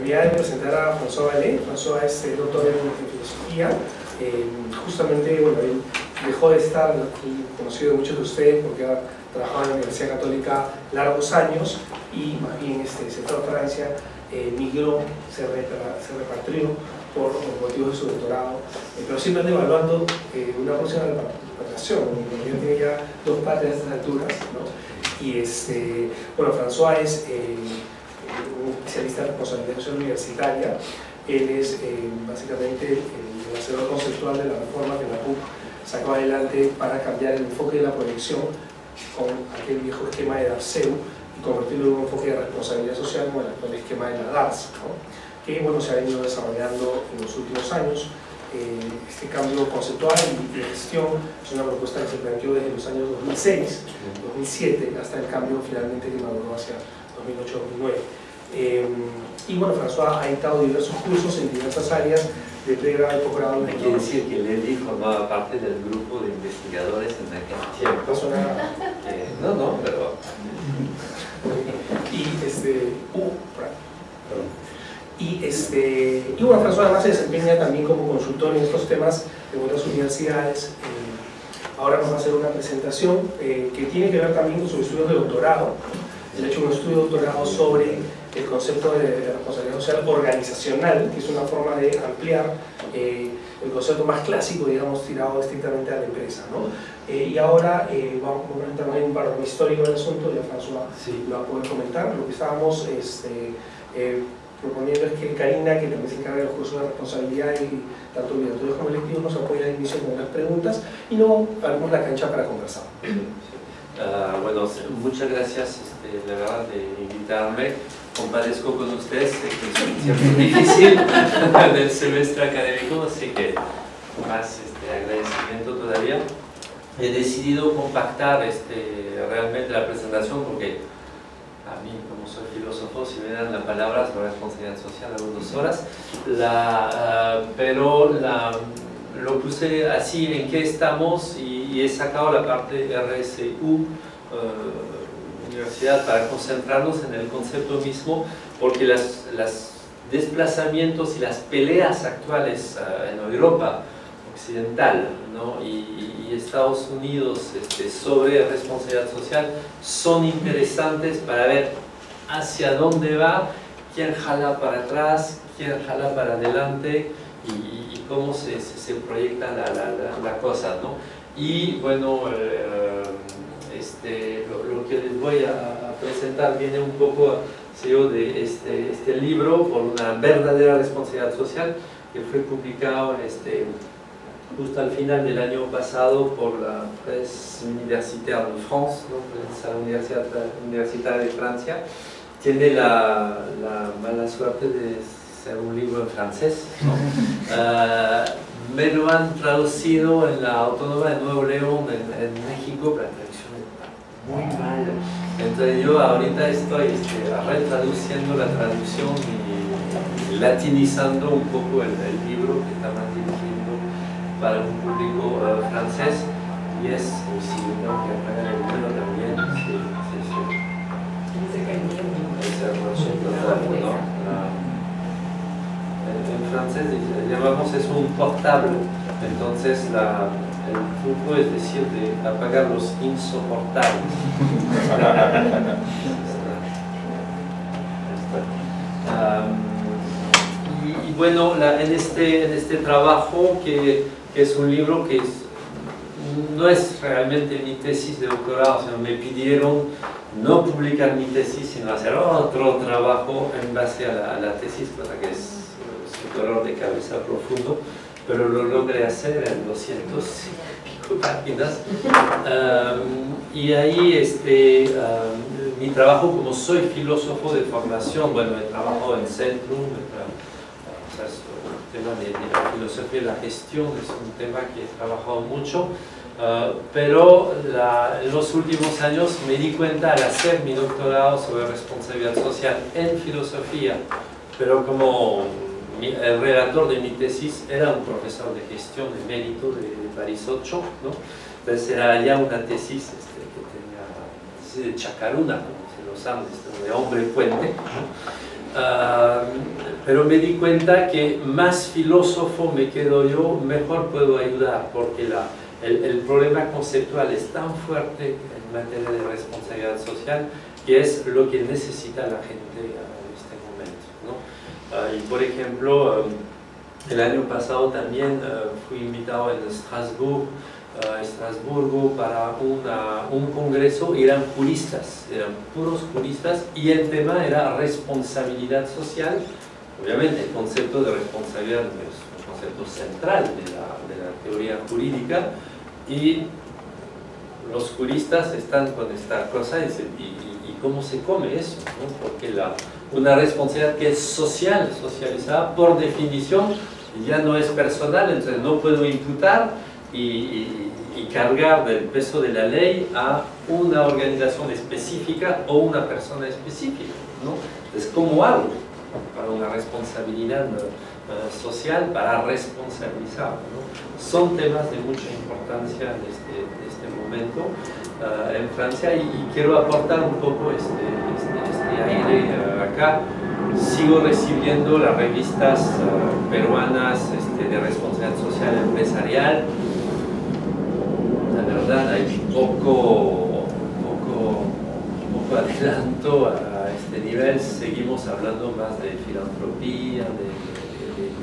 oportunidad de presentar a François Vallée. François es doctor en filosofía. Justamente, bueno, él dejó de estar conocido de muchos de ustedes porque ha trabajado en la Universidad Católica largos años y más bien se fue a Francia, migró, se repatrió por motivos de su doctorado, pero siempre anda evaluando una próxima repatriación. Ya tiene ya 2 patrias a estas alturas, ¿no? Y bueno, François es un especialista en responsabilidad social universitaria. Él es básicamente el hacedor conceptual de la reforma que la PUC sacó adelante para cambiar el enfoque de la proyección con aquel viejo esquema de Darceu y convertirlo en un enfoque de responsabilidad social con el actual esquema de la DARS, ¿no? Que bueno, se ha venido desarrollando en los últimos años. Este cambio conceptual y de gestión es una propuesta que se planteó desde los años 2006, 2007, hasta el cambio finalmente que maduró hacia 2008-2009. Y bueno, François ha dictado diversos cursos en diversas áreas de pregrado y posgrado. Quiere decir que Levi formaba parte del grupo de investigadores en aquel tiempo. No, pero... Y bueno, François además se desempeña también como consultor en estos temas en otras universidades. Ahora nos va a hacer una presentación que tiene que ver también con sus estudios de doctorado. Él ha hecho un estudio de doctorado sobre el concepto de responsabilidad social organizacional, que es una forma de ampliar el concepto más clásico, digamos, tirado estrictamente a la empresa, ¿no? Y ahora vamos a presentar un panorama histórico del asunto, ya François lo va a poder comentar. Lo que estábamos proponiendo es que Karina, que también se encarga de los cursos de responsabilidad y tanto obligatorios como electivos, nos apoya al inicio con unas preguntas y luego abrimos la cancha para conversar. Bueno, muchas gracias, la verdad, de invitarme. Compadezco con ustedes, que es un tiempo difícil del semestre académico, así que más agradecimiento todavía. He decidido compactar realmente la presentación porque a mí, como soy filósofo, si me dan la palabra sobre responsabilidad social, hago 2 horas, pero lo puse así en qué estamos y he sacado la parte RSU, universidad, para concentrarnos en el concepto mismo, porque los desplazamientos y las peleas actuales en Europa occidental, ¿no? y Estados Unidos sobre responsabilidad social son interesantes para ver hacia dónde va, quién jala para atrás, quién jala para adelante y cómo se proyecta la cosa, ¿no? Y bueno, lo que les voy a presentar viene un poco de este libro, por una verdadera responsabilidad social, que fue publicado justo al final del año pasado por la Presse Universitaire de France, ¿no? Prensa universitaria de Francia. Tiene la mala suerte de ser un libro en francés, ¿no? Me lo han traducido en la Autónoma de Nuevo León, en México, pero la traducción es muy mal. Entonces yo ahorita estoy retraduciendo la traducción y latinizando un poco el libro que está más dirigido para un público francés, y es, si no, que apagar el libro también, en francés llamamos es un portable, entonces el truco es decir de apagar los insoportables. Y bueno, en este trabajo, que es un libro que no es realmente mi tesis de doctorado, sino me pidieron no publicar mi tesis, sino hacer otro trabajo en base a la tesis, cosa que es un dolor de cabeza profundo, pero lo logré hacer en 200 y pico páginas. Y ahí mi trabajo, como soy filósofo de formación, bueno, he trabajado en Centrum, el tema de la filosofía y la gestión es un tema que he trabajado mucho, pero en los últimos años me di cuenta al hacer mi doctorado sobre responsabilidad social en filosofía, pero como el relator de mi tesis era un profesor de gestión de mérito de París 8, ¿no? Entonces era ya una tesis que tenía de chacaruna, como se los llama, de hombre puente, ¿no? pero me di cuenta que más filósofo me quedo yo, mejor puedo ayudar, porque el problema conceptual es tan fuerte en materia de responsabilidad social que es lo que necesita la gente en este momento, ¿no? Y por ejemplo, el año pasado también fui invitado en Estrasburgo para un congreso, eran juristas, eran puros juristas, y el tema era responsabilidad social. Obviamente el concepto de responsabilidad es un concepto central de la teoría jurídica, y los juristas están con esta cosa y cómo se come eso, ¿no? Porque una responsabilidad que es social, socializada, por definición ya no es personal, entonces no puedo imputar y cargar del peso de la ley a una organización específica o una persona específica, ¿no? Entonces, ¿cómo hago para una responsabilidad social, para responsabilizar, ¿no? Son temas de mucha importancia en este momento en Francia, y quiero aportar un poco este aire acá. Sigo recibiendo las revistas peruanas de responsabilidad social empresarial. La verdad hay poco adelanto a este nivel. Seguimos hablando más de filantropía,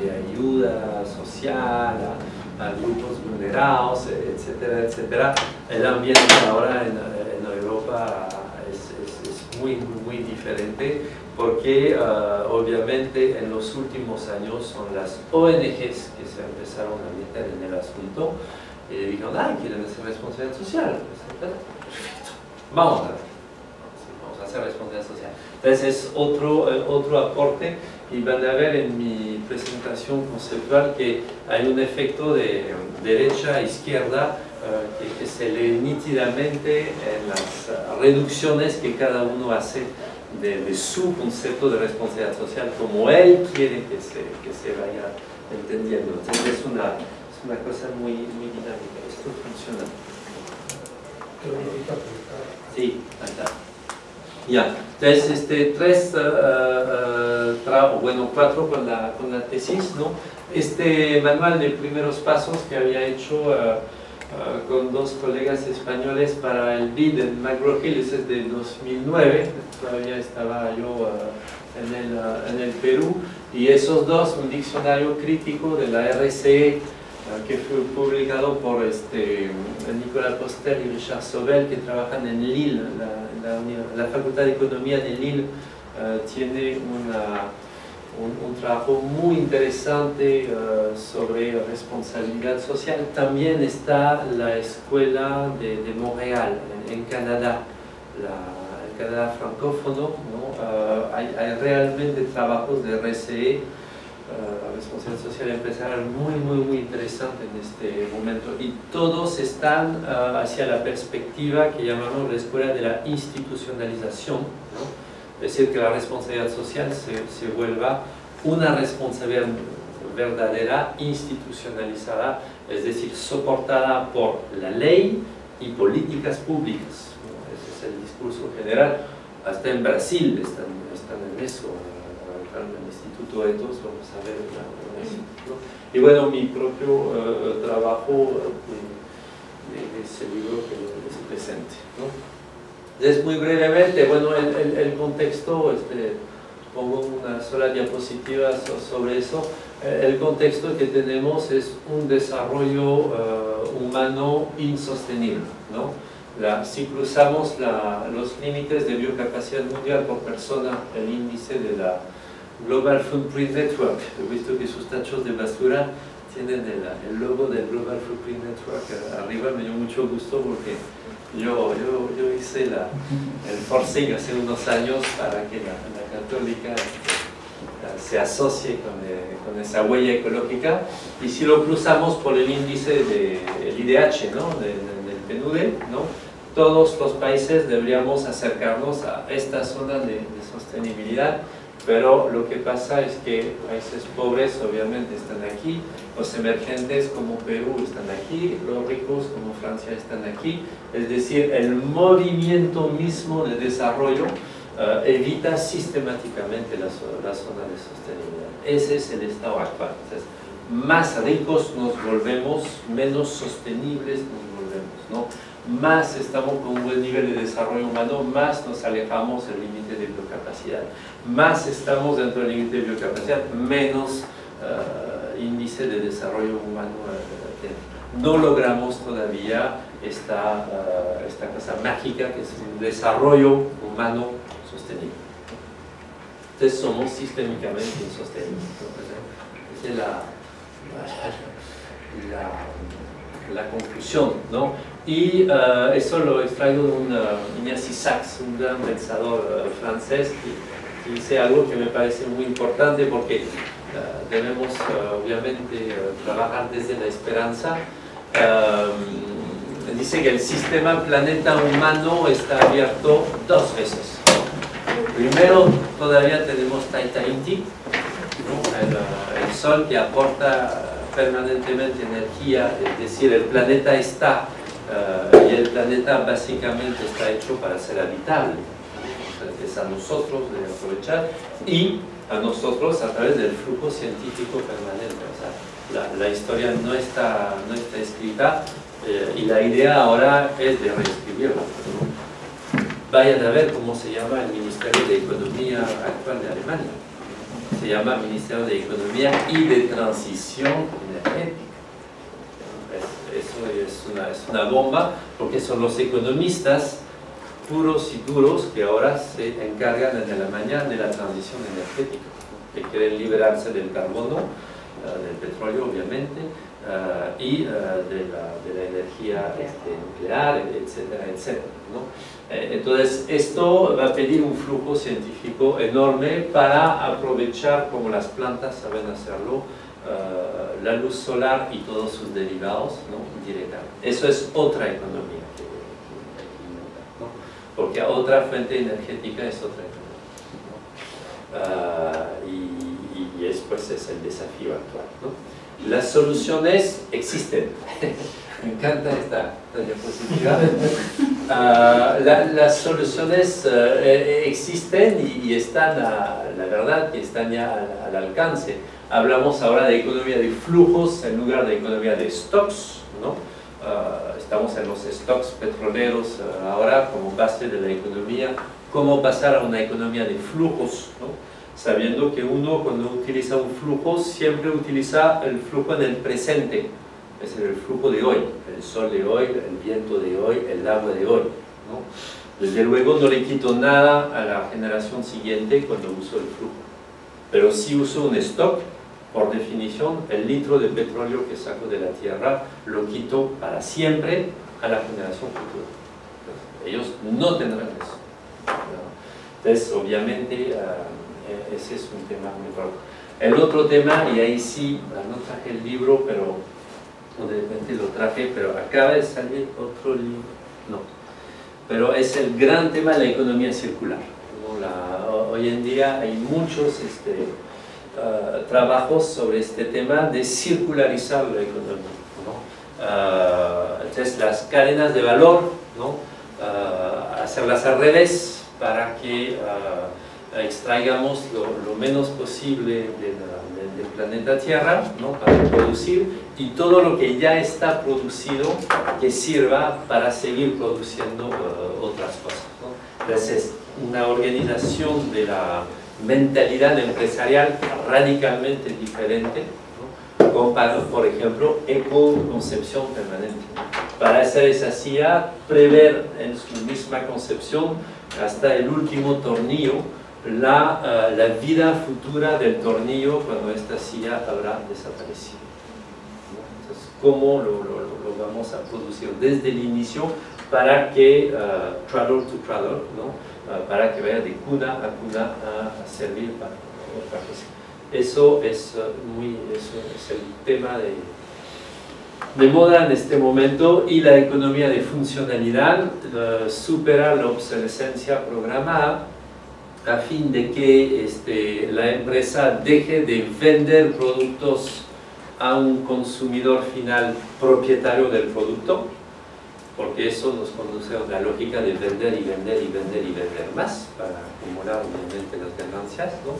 de ayuda social a grupos vulnerados, etcétera, etcétera. El ambiente ahora en Europa es muy diferente, porque obviamente en los últimos años son las ONGs que se empezaron a meter en el asunto y le dijeron, quieren hacer responsabilidad social. Perfecto, vamos a hacer responsabilidad social. Entonces es otro aporte, y van a ver en mi presentación conceptual que hay un efecto de derecha-izquierda que se lee nítidamente en las reducciones que cada uno hace de su concepto de responsabilidad social, como él quiere que se vaya entendiendo. Entonces es una cosa muy dinámica. Esto funciona. Sí, ahí está. Ya, entonces cuatro con la tesis, ¿no? Este manual de primeros pasos que había hecho con dos colegas españoles para el BID en McGraw-Hill, es de 2009, todavía estaba yo en el Perú, y esos dos, un diccionario crítico de la RCE, que fue publicado por Nicolas Postel y Richard Sobel, que trabajan en Lille, la Facultad de Economía de Lille tiene un trabajo muy interesante sobre responsabilidad social. También está la escuela de Montreal, en Canadá, el Canadá francófono, ¿no? Hay realmente trabajos de RCE, responsabilidad social empresarial, muy interesante en este momento, y todos están hacia la perspectiva que llamamos la escuela de la institucionalización, ¿no? Es decir, que la responsabilidad social se vuelva una responsabilidad verdadera, institucionalizada, es decir, soportada por la ley y políticas públicas, ¿no? Ese es el discurso general. Hasta en Brasil están en eso. En el Instituto Ethos, vamos a ver ¿no? Y bueno, mi propio trabajo de ese libro que les presente, ¿no? Entonces, muy brevemente, bueno, el contexto, pongo una sola diapositiva sobre eso. El contexto que tenemos es un desarrollo humano insostenible, ¿no? Si cruzamos los límites de biocapacidad mundial por persona, el índice de la Global Footprint Network, he visto que sus tachos de basura tienen el logo del Global Footprint Network arriba. Me dio mucho gusto porque yo hice el forcing hace unos años para que la Católica se asocie con esa huella ecológica, y si lo cruzamos por el índice del IDH, ¿no? del PNUD, ¿no? Todos los países deberíamos acercarnos a esta zona de sostenibilidad. Pero lo que pasa es que países pobres obviamente están aquí, los emergentes como Perú están aquí, los ricos como Francia están aquí. Es decir, el movimiento mismo de desarrollo evita sistemáticamente la zona de sostenibilidad. Ese es el estado actual. Entonces, más ricos nos volvemos, menos sostenibles nos volvemos, ¿no? Más estamos con un buen nivel de desarrollo humano, más nos alejamos del límite de biocapacidad. Más estamos dentro del límite de biocapacidad, menos índice de desarrollo humano. No logramos todavía esta cosa mágica que es un desarrollo humano sostenible. Entonces somos sistémicamente insostenibles. Esa es la conclusión, ¿no? Y eso lo extraigo de Ignacy Sachs, un gran pensador francés, que dice algo que me parece muy importante porque debemos obviamente trabajar desde la esperanza. Dice que el sistema planeta humano está abierto 2 veces. Primero, todavía tenemos Taita Inti, ¿no? el Sol que aporta permanentemente energía, es decir, el planeta está, y el planeta básicamente está hecho para ser habitable. Entonces, es a nosotros de aprovechar y a nosotros a través del flujo científico permanente. O sea, la historia no está escrita y la idea ahora es de reescribirla, ¿no? Vayan a ver cómo se llama el Ministerio de Economía actual de Alemania. Se llama Ministerio de Economía y de Transición Energética. Eso es una bomba porque son los economistas puros y duros que ahora se encargan en Alemania de la transición energética, que quieren liberarse del carbono, del petróleo obviamente, y de la energía nuclear, etcétera, etcétera, ¿no? Entonces esto va a pedir un flujo científico enorme para aprovechar, como las plantas saben hacerlo, la luz solar y todos sus derivados, ¿no? Directamente. Eso es otra economía, ¿no? Porque otra fuente energética es otra economía, ¿no? Y después es el desafío actual, ¿no? Las soluciones existen. Me encanta esta diapositiva. Las soluciones existen y están, la verdad, que están ya al alcance. Hablamos ahora de economía de flujos en lugar de economía de stocks, ¿no? Estamos en los stocks petroleros ahora como base de la economía. ¿Cómo pasar a una economía de flujos, ¿no? Sabiendo que uno cuando utiliza un flujo siempre utiliza el flujo en el presente, es decir, el flujo de hoy, el sol de hoy, el viento de hoy, el agua de hoy, ¿no? Desde luego no le quito nada a la generación siguiente cuando uso el flujo, pero si uso un stock, por definición, el litro de petróleo que saco de la tierra lo quito para siempre a la generación futura. Entonces, ellos no tendrán eso, ¿no? Entonces, obviamente, ese es un tema muy raro. El otro tema, y ahí sí, no traje el libro, pero de repente lo traje, pero acaba de salir otro libro, no. Pero es el gran tema de la economía circular, ¿no? Hoy en día hay muchos trabajos sobre este tema de circularizar la economía, ¿no? Entonces las cadenas de valor, ¿no? Hacerlas al revés para que extraigamos lo menos posible del planeta Tierra, ¿no? Para producir, y todo lo que ya está producido que sirva para seguir produciendo otras cosas, ¿no? Entonces, una organización de la mentalidad empresarial radicalmente diferente, ¿no? Comparado, por ejemplo, ecoconcepción permanente. Para hacer esa CIA, prever en su misma concepción hasta el último tornillo la vida futura del tornillo cuando esta silla habrá desaparecido. Entonces, ¿cómo lo vamos a producir desde el inicio para que, cradle to cradle, ¿no? Para que vaya de cuna a cuna a servir para otra cosa? Eso es el tema de moda en este momento, y la economía de funcionalidad supera la obsolescencia programada a fin de que la empresa deje de vender productos a un consumidor final propietario del producto porque eso nos conduce a una lógica de vender y vender y vender y vender más para acumular obviamente las ganancias, ¿no?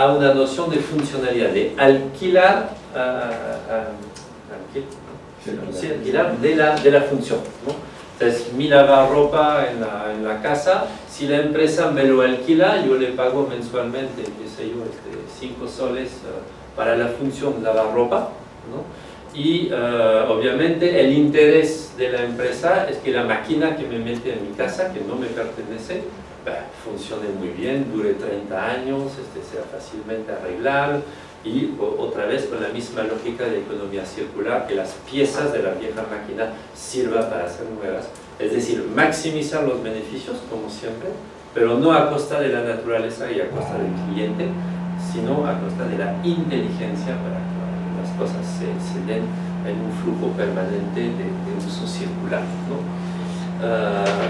A una noción de funcionalidad, de alquilar, alquilar de la función, ¿no? Entonces, mi lavarropa en la casa, si la empresa me lo alquila, yo le pago mensualmente, qué sé yo, 5 soles para la función lavarropa, ¿no? Y obviamente el interés de la empresa es que la máquina que me mete en mi casa, que no me pertenece, funcione muy bien, dure 30 años, sea fácilmente arreglable, y otra vez con la misma lógica de economía circular, que las piezas de la vieja máquina sirvan para ser nuevas, es decir, maximizar los beneficios como siempre, pero no a costa de la naturaleza y a costa del cliente, sino a costa de la inteligencia para que las cosas se den en un flujo permanente de uso circular, ¿no?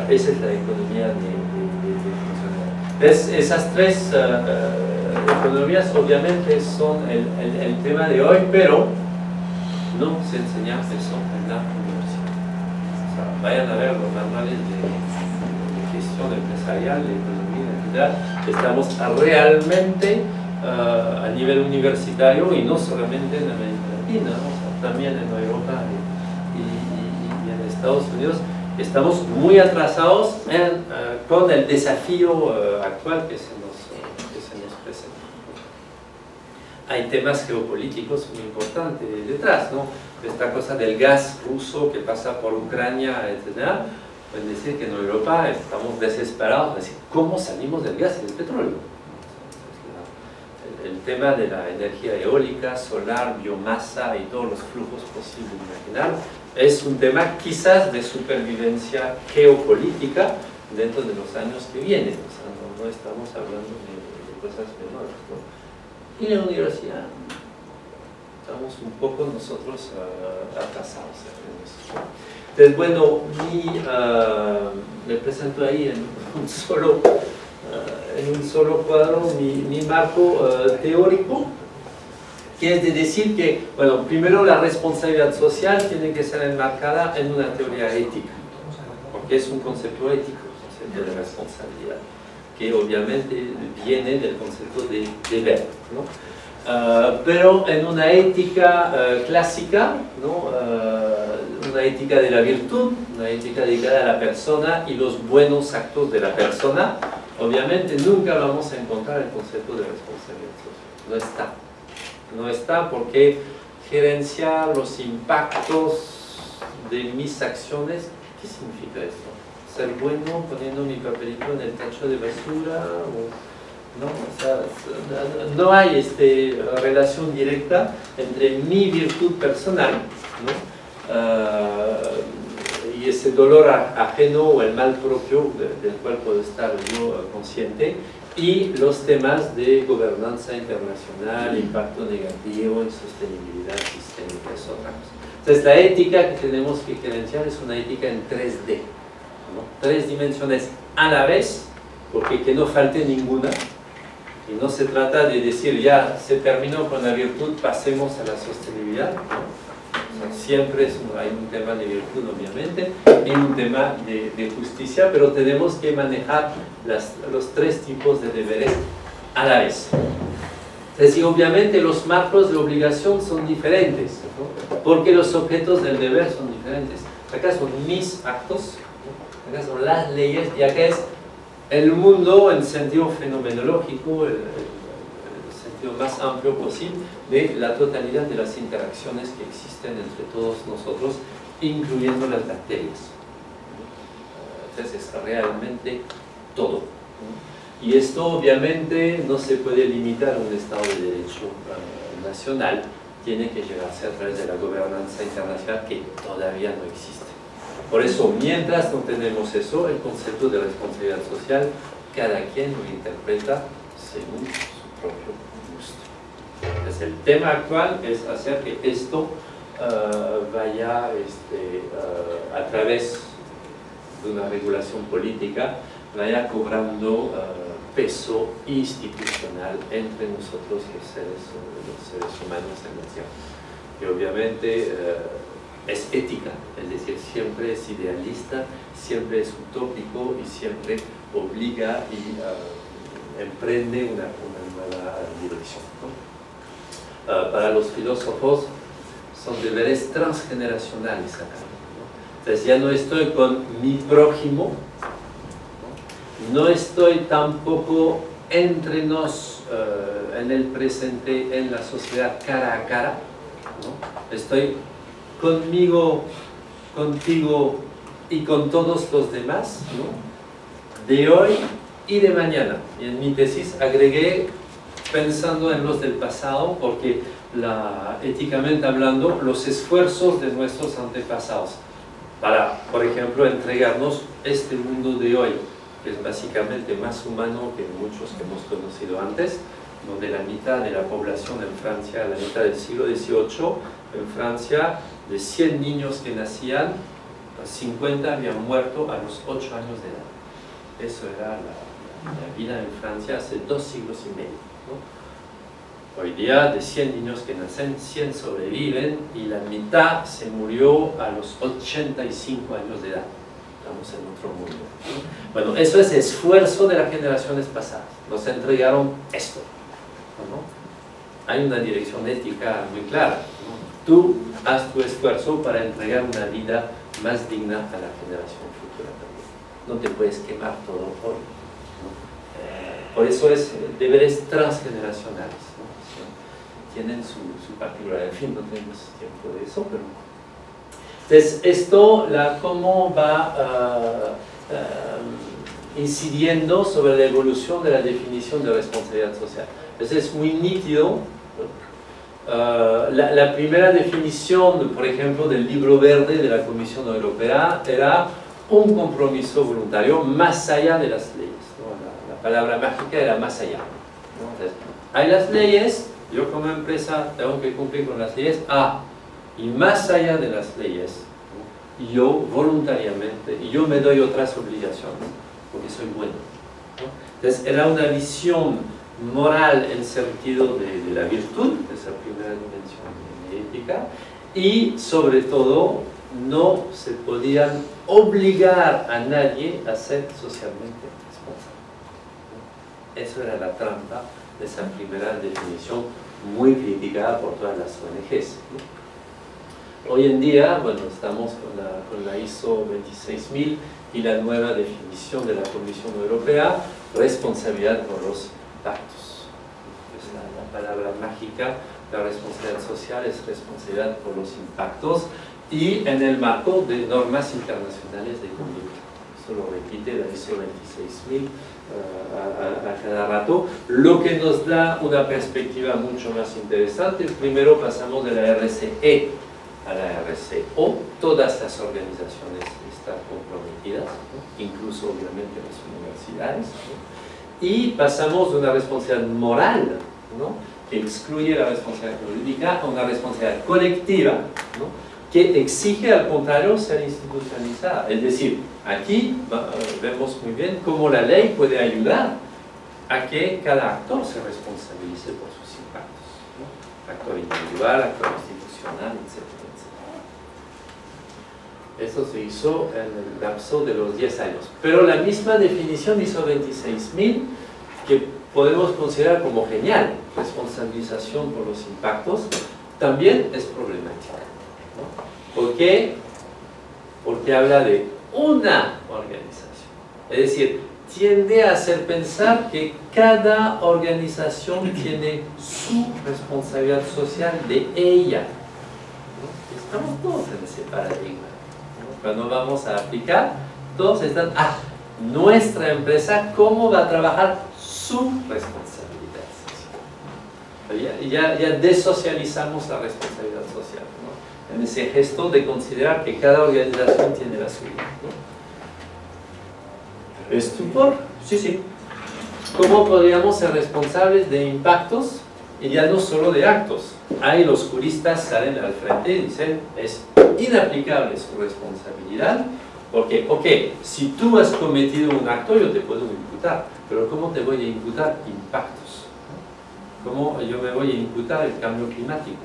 Esa es la economía de funcionalidad. Esas tres economías obviamente son el tema de hoy, pero no se enseña eso en la universidad. O sea, vayan a ver los manuales de gestión empresarial, de economía, etc. Estamos realmente a nivel universitario, y no solamente en América Latina, ¿no? O sea, también en Europa y en Estados Unidos, estamos muy atrasados con el desafío actual que se nos presenta. Hay temas geopolíticos muy importantes detrás, ¿no? Esta cosa del gas ruso que pasa por Ucrania, etc. Pueden decir que en Europa estamos desesperados, es decir, ¿cómo salimos del gas y del petróleo? El tema de la energía eólica, solar, biomasa y todos los flujos posibles de imaginar es un tema quizás de supervivencia geopolítica dentro de los años que vienen. O sea, no estamos hablando de cosas menores, ¿no? Y en la universidad estamos un poco nosotros atrasados en eso. Entonces, bueno, me presento ahí en un solo cuadro mi marco teórico, que es de decir que, bueno, primero la responsabilidad social tiene que ser enmarcada en una teoría ética, porque es un concepto ético, el concepto de responsabilidad, que obviamente viene del concepto de deber, ¿no? Pero en una ética clásica, ¿no? Una ética de la virtud, una ética dedicada a la persona y los buenos actos de la persona, obviamente nunca vamos a encontrar el concepto de responsabilidad social. No está porque gerenciar los impactos de mis acciones, ¿qué significa esto? ¿Ser bueno poniendo mi papelito en el tacho de basura? ¿No? O sea, no hay relación directa entre mi virtud personal, ¿no? Y ese dolor ajeno o el mal propio del cual puedo estar yo consciente, y los temas de gobernanza internacional, impacto negativo, insostenibilidad sistémica, es otra cosa. Entonces la ética que tenemos que gerenciar es una ética en 3D, ¿no? 3 dimensiones a la vez, porque que no falte ninguna, y no se trata de decir ya se terminó con la virtud, pasemos a la sostenibilidad, ¿no? Siempre hay un tema de virtud, obviamente, y un tema de justicia, pero tenemos que manejar los 3 tipos de deberes a la vez. Es decir, obviamente los marcos de obligación son diferentes, ¿no? Porque los objetos del deber son diferentes. Acá son mis actos, ¿no? Acá son las leyes, y acá es el mundo en sentido fenomenológico, el sentido más amplio posible de la totalidad de las interacciones que existen entre todos nosotros, incluyendo las bacterias. Entonces es realmente todo. Y esto obviamente no se puede limitar a un Estado de Derecho nacional, tiene que llegarse a través de la gobernanza internacional que todavía no existe. Por eso, mientras no tenemos eso, el concepto de responsabilidad social, cada quien lo interpreta según su propio gusto. Entonces, el tema actual es hacer que esto vaya a través de una regulación política, vaya cobrando peso institucional entre nosotros los seres humanos en la Tierra. Y obviamente es ética, es decir, siempre es idealista, siempre es utópico y siempre obliga y emprende una nueva dirección, ¿no? Para los filósofos son deberes transgeneracionales acá, ¿no? Entonces ya no estoy con mi prójimo, no estoy tampoco entre nos en el presente, en la sociedad cara a cara, ¿no? Estoy conmigo, contigo y con todos los demás, ¿no? De hoy y de mañana. Y en mi tesis agregué pensando en los del pasado, porque éticamente hablando, los esfuerzos de nuestros antepasados para, por ejemplo, entregarnos este mundo de hoy, que es básicamente más humano que muchos que hemos conocido antes, donde la mitad de la población en Francia, a la mitad del siglo XVIII, en Francia, de 100 niños que nacían, 50 habían muerto a los 8 años de edad. Eso era la vida en Francia hace 2 siglos y medio, ¿no? Hoy día, de 100 niños que nacen, 100 sobreviven y la mitad se murió a los 85 años de edad. Estamos en otro mundo, ¿no? Bueno, eso es esfuerzo de las generaciones pasadas. Nos entregaron esto, ¿no? Hay una dirección ética muy clara, ¿no? Tú haz tu esfuerzo para entregar una vida más digna a la generación futura también. No te puedes quemar todo hoy, ¿no? Por eso es deberes transgeneracionales, ¿no? Tienen su particularidad. En fin, no tenemos tiempo de eso, pero... Entonces, esto, cómo va incidiendo sobre la evolución de la definición de responsabilidad social. Entonces, es muy nítido. La primera definición, por ejemplo, del libro verde de la Comisión Europea era un compromiso voluntario más allá de las leyes, ¿no? La palabra mágica era más allá, ¿no? Entonces, hay las leyes, yo como empresa tengo que cumplir con las leyes, y más allá de las leyes, ¿no? Yo voluntariamente, y yo me doy otras obligaciones, porque soy bueno, ¿no? Entonces, era una visión moral en sentido de la virtud, esa primera dimensión de ética, y sobre todo no se podían obligar a nadie a ser socialmente responsable. Eso era la trampa de esa primera definición, muy criticada por todas las ONGs, ¿no? Hoy en día, bueno, estamos con la ISO 26000 y la nueva definición de la Comisión Europea, responsabilidad por los impactos. Es la palabra mágica. La responsabilidad social es responsabilidad por los impactos y en el marco de normas internacionales de conducta. Eso lo repite la ISO 26000 a cada rato, lo que nos da una perspectiva mucho más interesante. Primero pasamos de la RCE a la RCO. Todas las organizaciones están comprometidas, ¿no? Incluso obviamente las universidades, ¿no? Y pasamos de una responsabilidad moral, ¿no? Que excluye la responsabilidad jurídica a una responsabilidad colectiva, ¿no? Que exige al contrario ser institucionalizada. Es decir, aquí vemos muy bien cómo la ley puede ayudar a que cada actor se responsabilice por sus impactos, ¿no? Actor individual, actor institucional, etc. Eso se hizo en el lapso de los 10 años. Pero la misma definición ISO 26000, que podemos considerar como genial, responsabilización por los impactos, también es problemática, ¿no? ¿Por qué? Porque habla de una organización. Es decir, tiende a hacer pensar que cada organización tiene su responsabilidad social de ella, ¿no? Estamos todos en ese paradigma. Cuando vamos a aplicar, todos están, nuestra empresa, ¿cómo va a trabajar su responsabilidad social? Ya desocializamos la responsabilidad social, ¿no? En ese gesto de considerar que cada organización tiene la suya, ¿no? ¿Estupor? Sí. ¿Cómo podríamos ser responsables de impactos y ya no solo de actos? Ahí los juristas salen al frente y dicen, es inaplicable su responsabilidad, porque, si tú has cometido un acto, yo te puedo imputar, pero ¿cómo te voy a imputar impactos? ¿Cómo yo me voy a imputar el cambio climático?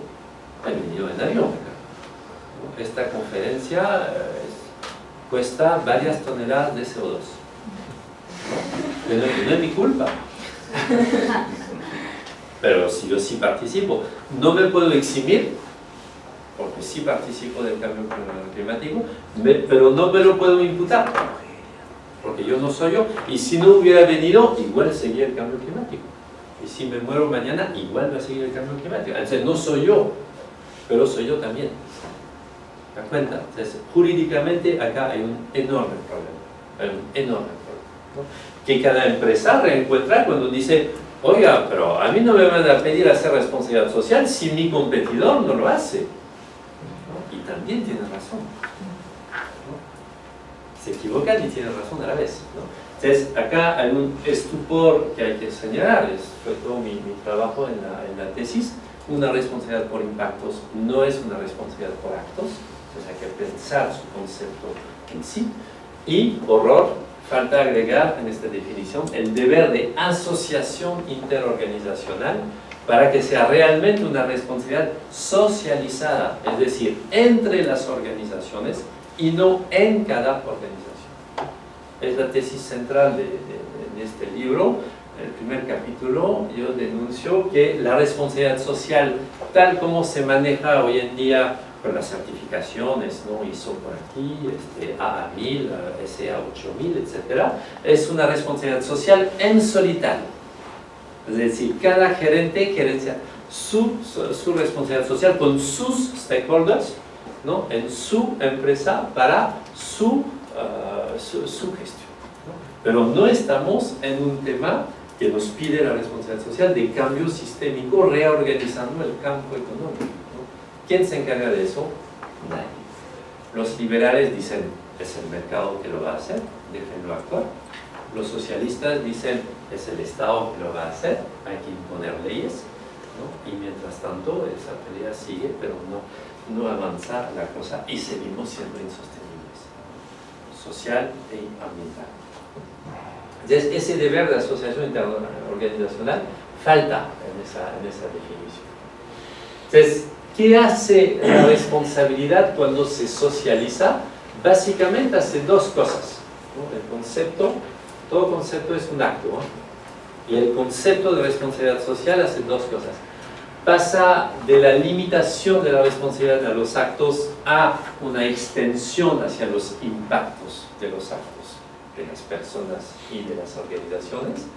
He venido en avión acá, ¿no? esta conferencia cuesta varias toneladas de CO2. No es mi culpa. Pero si yo sí participo, no me puedo eximir, porque sí participo del cambio climático, pero no me lo puedo imputar, porque yo no soy yo, y si no hubiera venido, igual seguía el cambio climático. Y si me muero mañana, igual va a seguir el cambio climático. Entonces no soy yo, pero soy yo también. ¿Te das cuenta? Entonces, jurídicamente acá hay un enorme problema. Hay un enorme problema, ¿no? Que cada empresa reencuentra cuando dice, oiga, pero a mí no me van a pedir hacer responsabilidad social si mi competidor no lo hace. ¿No? Y también tiene razón. ¿No? Se equivocan y tienen razón a la vez, ¿no? Entonces, acá hay un estupor que hay que señalar, fue todo mi trabajo en la tesis. Una responsabilidad por impactos no es una responsabilidad por actos, entonces hay que pensar su concepto en sí. Y horror, falta agregar en esta definición el deber de asociación interorganizacional para que sea realmente una responsabilidad socializada, es decir, entre las organizaciones y no en cada organización. Es la tesis central de este libro. En el primer capítulo yo denuncio que la responsabilidad social, tal como se maneja hoy en día con las certificaciones, ¿no? ISO por aquí, AA1000, SA8000, etc., es una responsabilidad social en solitario. Es decir, cada gerente gerencia su responsabilidad social con sus stakeholders, ¿no? En su empresa para su gestión, ¿no? Pero no estamos en un tema que nos pide la responsabilidad social de cambio sistémico, reorganizando el campo económico, ¿no? ¿Quién se encarga de eso? Nadie. Los liberales dicen, es el mercado que lo va a hacer, déjenlo actuar. Los socialistas dicen, es el Estado que lo va a hacer, hay que imponer leyes, ¿no? Y mientras tanto, esa pelea sigue, pero no avanza la cosa y seguimos siendo insostenibles, social e ambiental. Entonces, ese deber de asociación interorganizacional falta en esa definición. Entonces, ¿qué hace la responsabilidad cuando se socializa? Básicamente hace dos cosas, ¿no? El concepto, todo concepto es un acto, ¿no? Y el concepto de responsabilidad social hace dos cosas. Pasa de la limitación de la responsabilidad a los actos a una extensión hacia los impactos de los actos de las personas y de las organizaciones.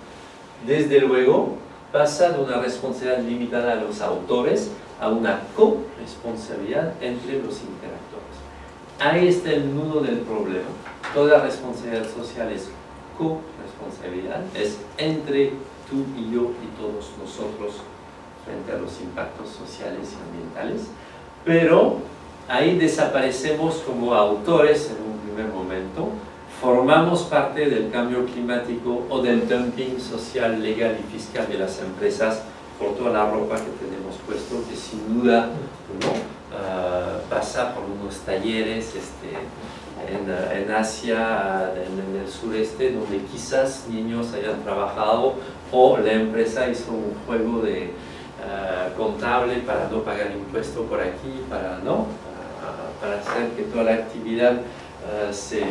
Desde luego, pasa de una responsabilidad limitada a los autores a una co-responsabilidad entre los interactores. Ahí está el nudo del problema. Toda responsabilidad social es co-responsabilidad, es entre tú y yo y todos nosotros frente a los impactos sociales y ambientales, pero ahí desaparecemos como autores en un primer momento, formamos parte del cambio climático o del dumping social, legal y fiscal de las empresas por toda la ropa que tenemos puesto, que sin duda, ¿no? Pasa por unos talleres en Asia, en el sureste, donde quizás niños hayan trabajado o la empresa hizo un juego de contable para no pagar impuesto por aquí, para hacer que toda la actividad se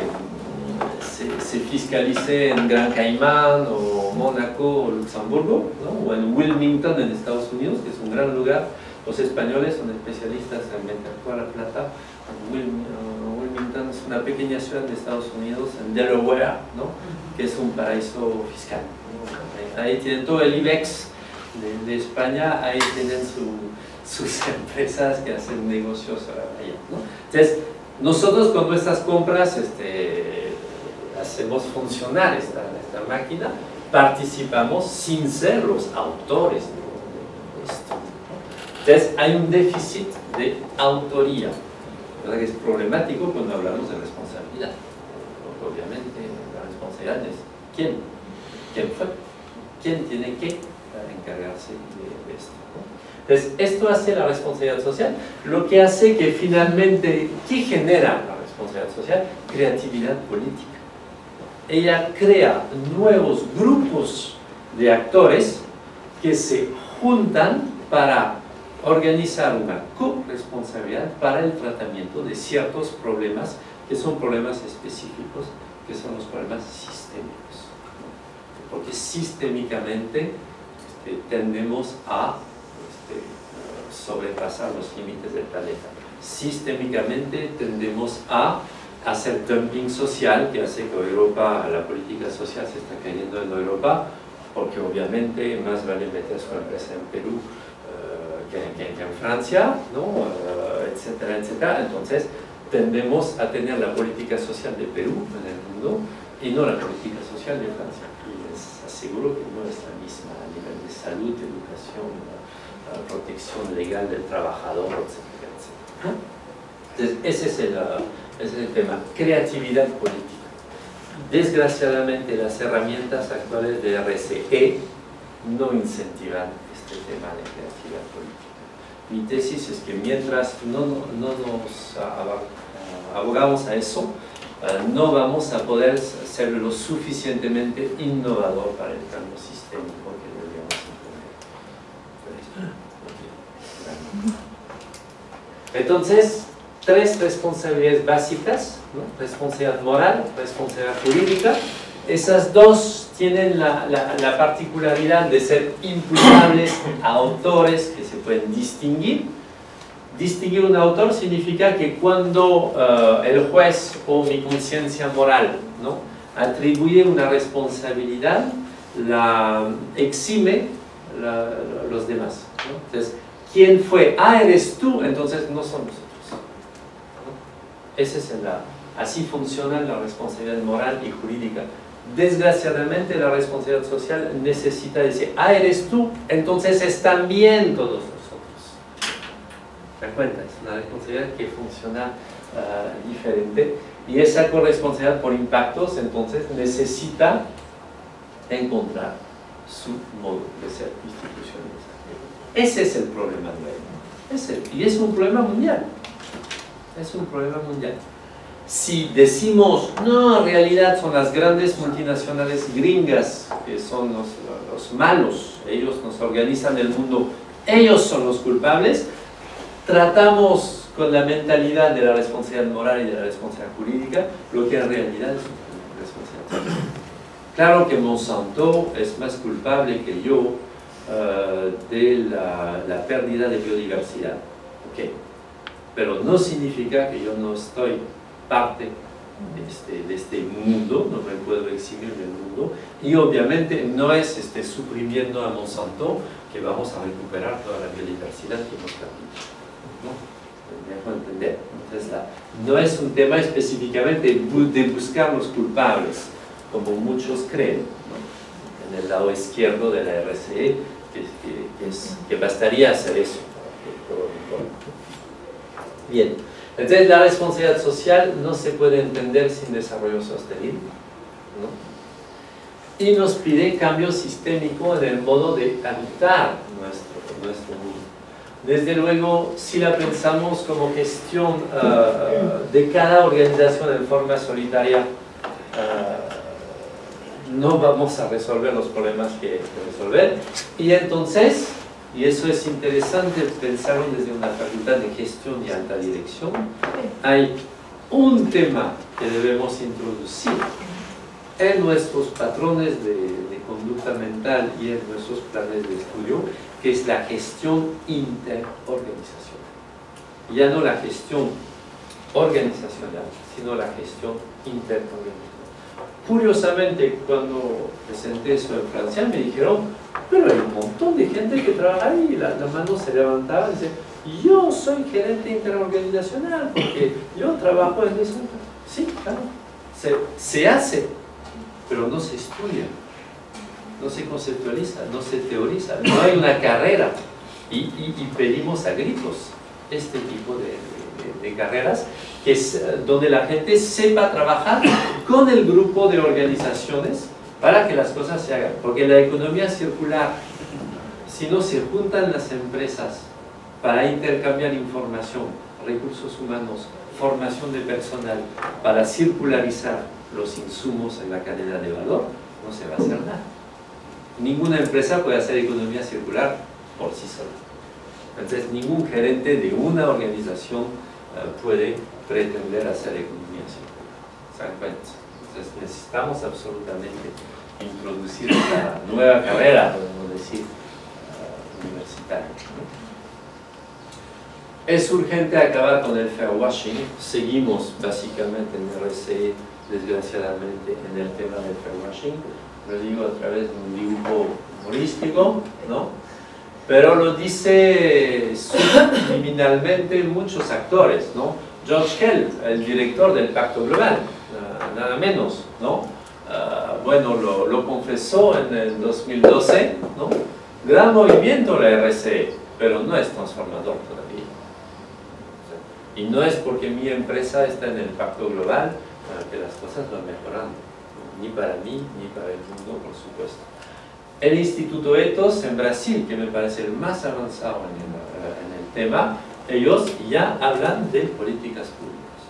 fiscalice en Gran Caimán o Mónaco o Luxemburgo, ¿no? O en Wilmington en Estados Unidos, que es un gran lugar. Los españoles son especialistas en meter toda la plata. Wilmington es una pequeña ciudad de Estados Unidos, en Delaware, ¿no? Que es un paraíso fiscal, ¿no? Ahí tienen todo el IBEX de España, ahí tienen sus empresas que hacen negocios allá, ¿no? Entonces, nosotros con nuestras compras hacemos funcionar esta máquina, participamos sin ser los autores de esto, ¿no? Entonces hay un déficit de autoría, ¿verdad? Que es problemático cuando hablamos de responsabilidad. Obviamente la responsabilidad es ¿quién? ¿Quién fue? ¿Quién tiene que encargarse de esto, ¿no? Entonces, esto hace la responsabilidad social, lo que hace que finalmente, ¿qué genera la responsabilidad social? Creatividad política. Ella crea nuevos grupos de actores que se juntan para organizar una corresponsabilidad para el tratamiento de ciertos problemas que son problemas específicos, que son los problemas sistémicos, ¿no? Porque sistémicamente tendemos a sobrepasar los límites del planeta. Sistémicamente tendemos a hacer dumping social, que hace que Europa, la política social se está cayendo en Europa, porque obviamente más vale meter su empresa en Perú que en Francia, ¿no? Etcétera, etcétera. Entonces tendemos a tener la política social de Perú en el mundo y no la política social de Francia. Y les aseguro que no es la misma a nivel de salud, educación, protección legal del trabajador, etcétera, etcétera. Entonces ese es el tema, creatividad política. Desgraciadamente las herramientas actuales de RCE no incentivan este tema de creatividad política. Mi tesis es que mientras no nos abogamos a eso, no vamos a poder ser lo suficientemente innovador para el cambio sistémico que deberíamos imponer. Entonces, 3 responsabilidades básicas, ¿no? Responsabilidad moral, responsabilidad jurídica. Esas 2 tienen la particularidad de ser imputables a autores que se pueden distinguir. Distinguir un autor significa que cuando el juez o mi conciencia moral, ¿no?, atribuye una responsabilidad, la exime los demás, ¿no? Entonces, ¿quién fue? Ah, eres tú, entonces no son nosotros, ¿no? Ese es así funciona la responsabilidad moral y jurídica. Desgraciadamente la responsabilidad social necesita decir, ah, eres tú, entonces están bien todos nosotros. ¿Se dan cuenta? Es una responsabilidad que funciona diferente, y esa corresponsabilidad por impactos entonces necesita encontrar su modo de ser institucionalizado. Ese es el problema nuevo, y es un problema mundial, es un problema mundial. Si decimos, no, en realidad son las grandes multinacionales gringas que son los malos, ellos nos organizan el mundo, ellos son los culpables, tratamos con la mentalidad de la responsabilidad moral y de la responsabilidad jurídica, lo que en realidad es una responsabilidad. Claro que Monsanto es más culpable que yo de la pérdida de biodiversidad, ¿ok? Pero no significa que yo no estoy parte de este mundo, no me puedo eximir del mundo, y obviamente no es suprimiendo a Monsanto que vamos a recuperar toda la biodiversidad que hemos perdido, ¿no? Me dejo entender. Entonces, no es un tema específicamente de buscar los culpables, como muchos creen, ¿no?, en el lado izquierdo de la RCE, que bastaría hacer eso. Bien. Entonces la responsabilidad social no se puede entender sin desarrollo sostenible, ¿no? Y nos pide cambio sistémico en el modo de habitar nuestro mundo. Desde luego, si la pensamos como gestión de cada organización en forma solitaria, no vamos a resolver los problemas que resolver, y entonces, y eso es interesante pensarlo desde una facultad de gestión y alta dirección, hay un tema que debemos introducir en nuestros patrones de conducta mental y en nuestros planes de estudio, que es la gestión interorganizacional. Ya no la gestión organizacional, sino la gestión interorganizacional. Curiosamente, cuando presenté eso en Francia, me dijeron, pero hay un montón de gente que trabaja ahí, y la mano se levantaba y dice, yo soy gerente interorganizacional, porque yo trabajo en eso. Sí, claro, se hace, pero no se estudia, no se conceptualiza, no se teoriza, no hay una carrera, y pedimos a gritos este tipo de carreras, que es donde la gente sepa trabajar con el grupo de organizaciones para que las cosas se hagan. Porque la economía circular, si no se juntan las empresas para intercambiar información, recursos humanos, formación de personal, para circularizar los insumos en la cadena de valor, no se va a hacer nada. Ninguna empresa puede hacer economía circular por sí sola. Entonces, ningún gerente de una organización puede pretender hacer economía circular. Entonces, necesitamos absolutamente introducir esta nueva carrera, podemos decir, universitaria, ¿no? Es urgente acabar con el fairwashing. Seguimos básicamente en RSE, desgraciadamente, en el tema del fairwashing. Lo digo a través de un dibujo humorístico, ¿no? Pero lo dice subliminalmente muchos actores, ¿no? George Kell, el director del Pacto Global, nada menos, ¿no? Bueno, lo confesó en el 2012, ¿no? Gran movimiento la RSE, pero no es transformador todavía. Y no es porque mi empresa está en el Pacto Global que las cosas van mejorando, ni para mí, ni para el mundo, por supuesto. El Instituto Ethos en Brasil, que me parece el más avanzado en el tema, ellos ya hablan de políticas públicas,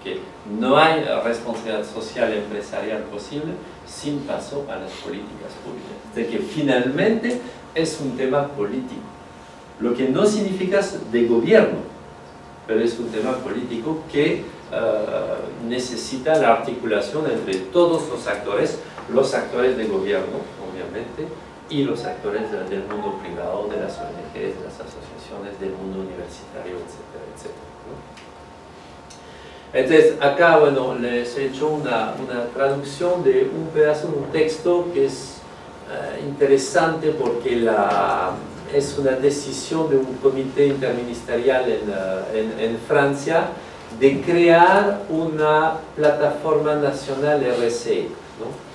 que no hay responsabilidad social empresarial posible sin paso a las políticas públicas, de que finalmente es un tema político, lo que no significa de gobierno, pero es un tema político que necesita la articulación entre todos los actores de gobierno, obviamente, y los actores del mundo privado, de las ONGs, de las asociaciones, del mundo universitario, etcétera, etcétera, ¿no? Entonces, acá, bueno, les he hecho una traducción de un pedazo de un texto que es interesante porque es una decisión de un comité interministerial en Francia de crear una plataforma nacional de RSE, ¿no?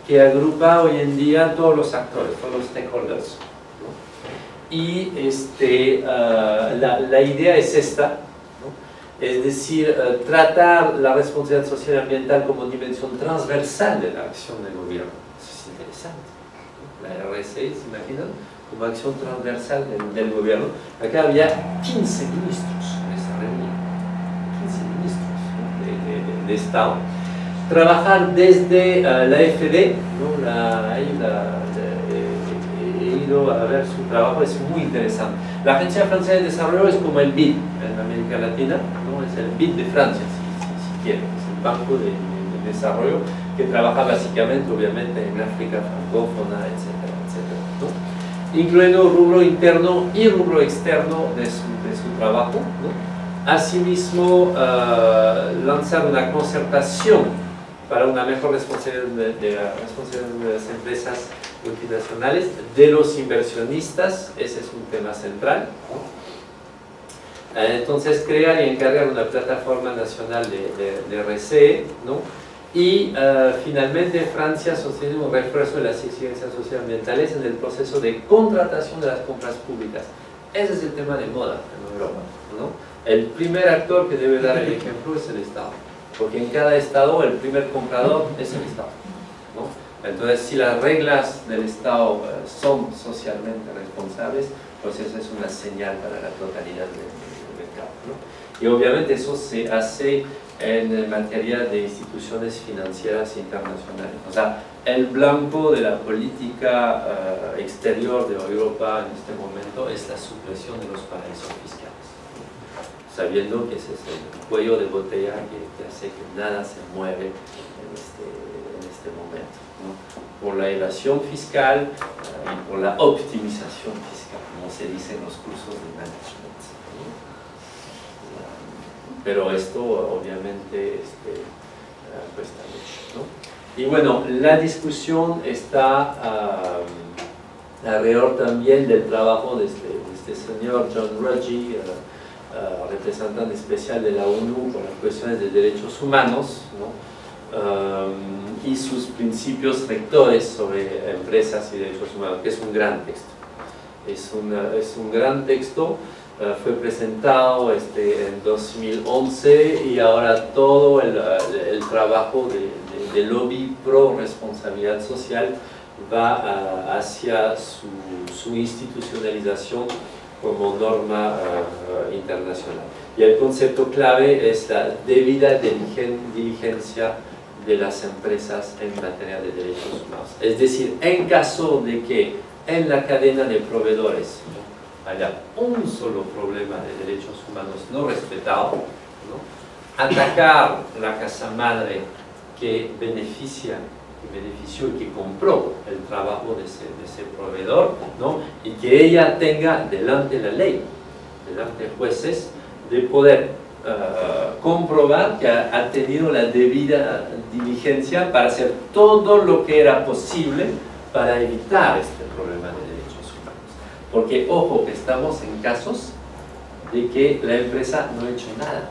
Que agrupa hoy en día todos los actores, todos los stakeholders, ¿no? Y la idea es esta, ¿no? Es decir, tratar la responsabilidad social y ambiental como dimensión transversal de la acción del gobierno. Eso es interesante, ¿no? La RSE, ¿se imaginan? Como acción transversal del gobierno. Acá había 15 ministros en esa reunión, 15 ministros, ¿no? de Estado. Trabajar desde la FD, ¿no? He ido a ver su trabajo, es muy interesante. La Agencia Francesa de Desarrollo es como el BID en América Latina, ¿no? Es el BID de Francia, si quieren, es el Banco de Desarrollo que trabaja básicamente, obviamente, en África francófona, etcétera, etcétera, ¿no? Incluyendo rubro interno y rubro externo de su trabajo, ¿no? Asimismo, lanzar una concertación para una mejor responsabilidad de las empresas multinacionales, de los inversionistas, ese es un tema central, ¿no? Entonces, crear y encargar una plataforma nacional de RSE, ¿no? Y finalmente Francia sostiene un refuerzo de las exigencias socioambientales en el proceso de contratación de las compras públicas. Ese es el tema de moda en Europa, ¿no? El primer actor que debe dar el ejemplo es el Estado, porque en cada Estado el primer comprador es el Estado, ¿no? Entonces, si las reglas del Estado son socialmente responsables, pues esa es una señal para la totalidad del mercado, ¿no? Y obviamente eso se hace en materia de instituciones financieras internacionales. O sea, el blanco de la política exterior de Europa en este momento es la supresión de los paraísos fiscales, ¿no? Sabiendo que ese es el cuello de botella que hace que nada se mueve en este momento, ¿no? Por la evasión fiscal y por la optimización fiscal, como se dice en los cursos de management, ¿no? Pero esto obviamente cuesta mucho, ¿no? Y bueno, la discusión está alrededor también del trabajo de este señor John Ruggie, representante especial de la ONU por las cuestiones de derechos humanos, ¿no? Y sus principios rectores sobre empresas y derechos humanos, que es un gran texto. Es un gran texto. Fue presentado en 2011 y ahora todo el trabajo de lobby pro responsabilidad social va hacia su institucionalización como norma internacional. Y el concepto clave es la debida diligencia de las empresas en materia de derechos humanos. Es decir, en caso de que en la cadena de proveedores, ¿no?, haya un solo problema de derechos humanos no respetado, ¿no? Atacar la casa madre que benefició y que compró el trabajo de ese proveedor, ¿no? Y que ella tenga delante la ley, delante de jueces, de poder comprobar que ha tenido la debida diligencia para hacer todo lo que era posible para evitar este problema de derechos humanos. Porque, ojo, estamos en casos de que la empresa no ha hecho nada.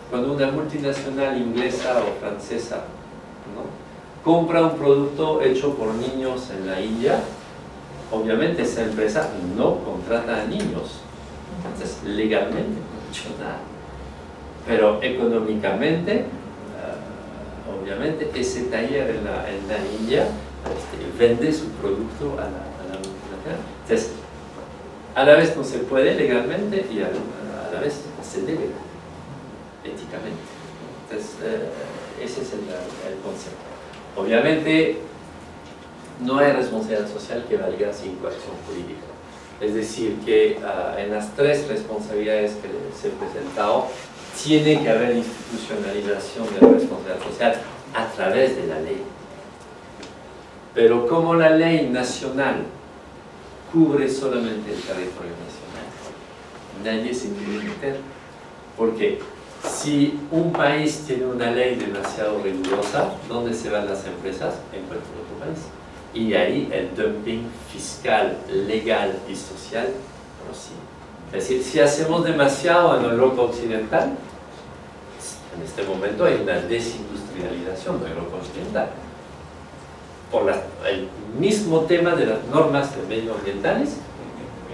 Cuando una multinacional inglesa o francesa, ¿no?, compra un producto hecho por niños en la India, obviamente esa empresa no contrata a niños. Entonces, legalmente no ha hecho nada. Pero económicamente, obviamente, ese taller en la India vende su producto a la multinacional. Entonces, a la vez no se puede legalmente y a la vez se debe éticamente. Entonces, ese es el concepto. Obviamente, no hay responsabilidad social que valga sin coacción jurídica. Es decir, que en las tres responsabilidades que les he presentado, tiene que haber institucionalización de la responsabilidad social a través de la ley. Pero como la ley nacional cubre solamente el territorio nacional, nadie se quiere meter. Porque si un país tiene una ley demasiado rigurosa, ¿dónde se van las empresas? En cualquier otro país. Y ahí el dumping fiscal, legal y social prosigue. Es decir, si hacemos demasiado en Europa Occidental, en este momento hay una desindustrialización de Europa Occidental. Por el mismo tema de las normas medioambientales,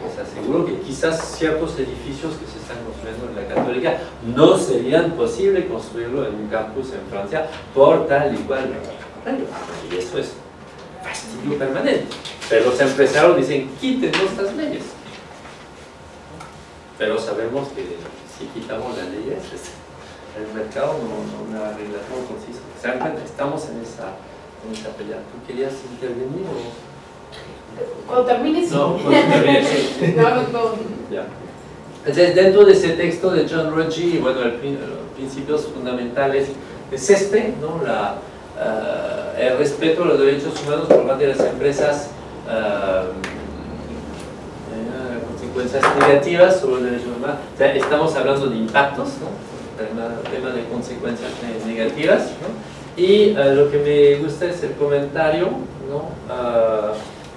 les aseguro que quizás ciertos edificios que se están construyendo en la Católica no serían posible construirlo en un campus en Francia por tal y cual. Y eso es fastidio permanente. Pero los empresarios dicen, quiten nuestras leyes. Pero sabemos que si quitamos las leyes, el mercado no arregla todo consisto. ¿Se dan cuenta? Estamos en esa pelea. ¿Tú querías intervenir o...? Cuando termine, sí. No, cuando termine, sí. No. Ya. Entonces, dentro de ese texto de John Ruggie, bueno, los principios fundamentales es ¿no? El respeto a los derechos humanos por parte de las empresas, consecuencias negativas sobre los derechos humanos. O sea, estamos hablando de impactos, ¿no? Tema de consecuencias negativas, ¿no? Y lo que me gusta es el comentario, ¿no?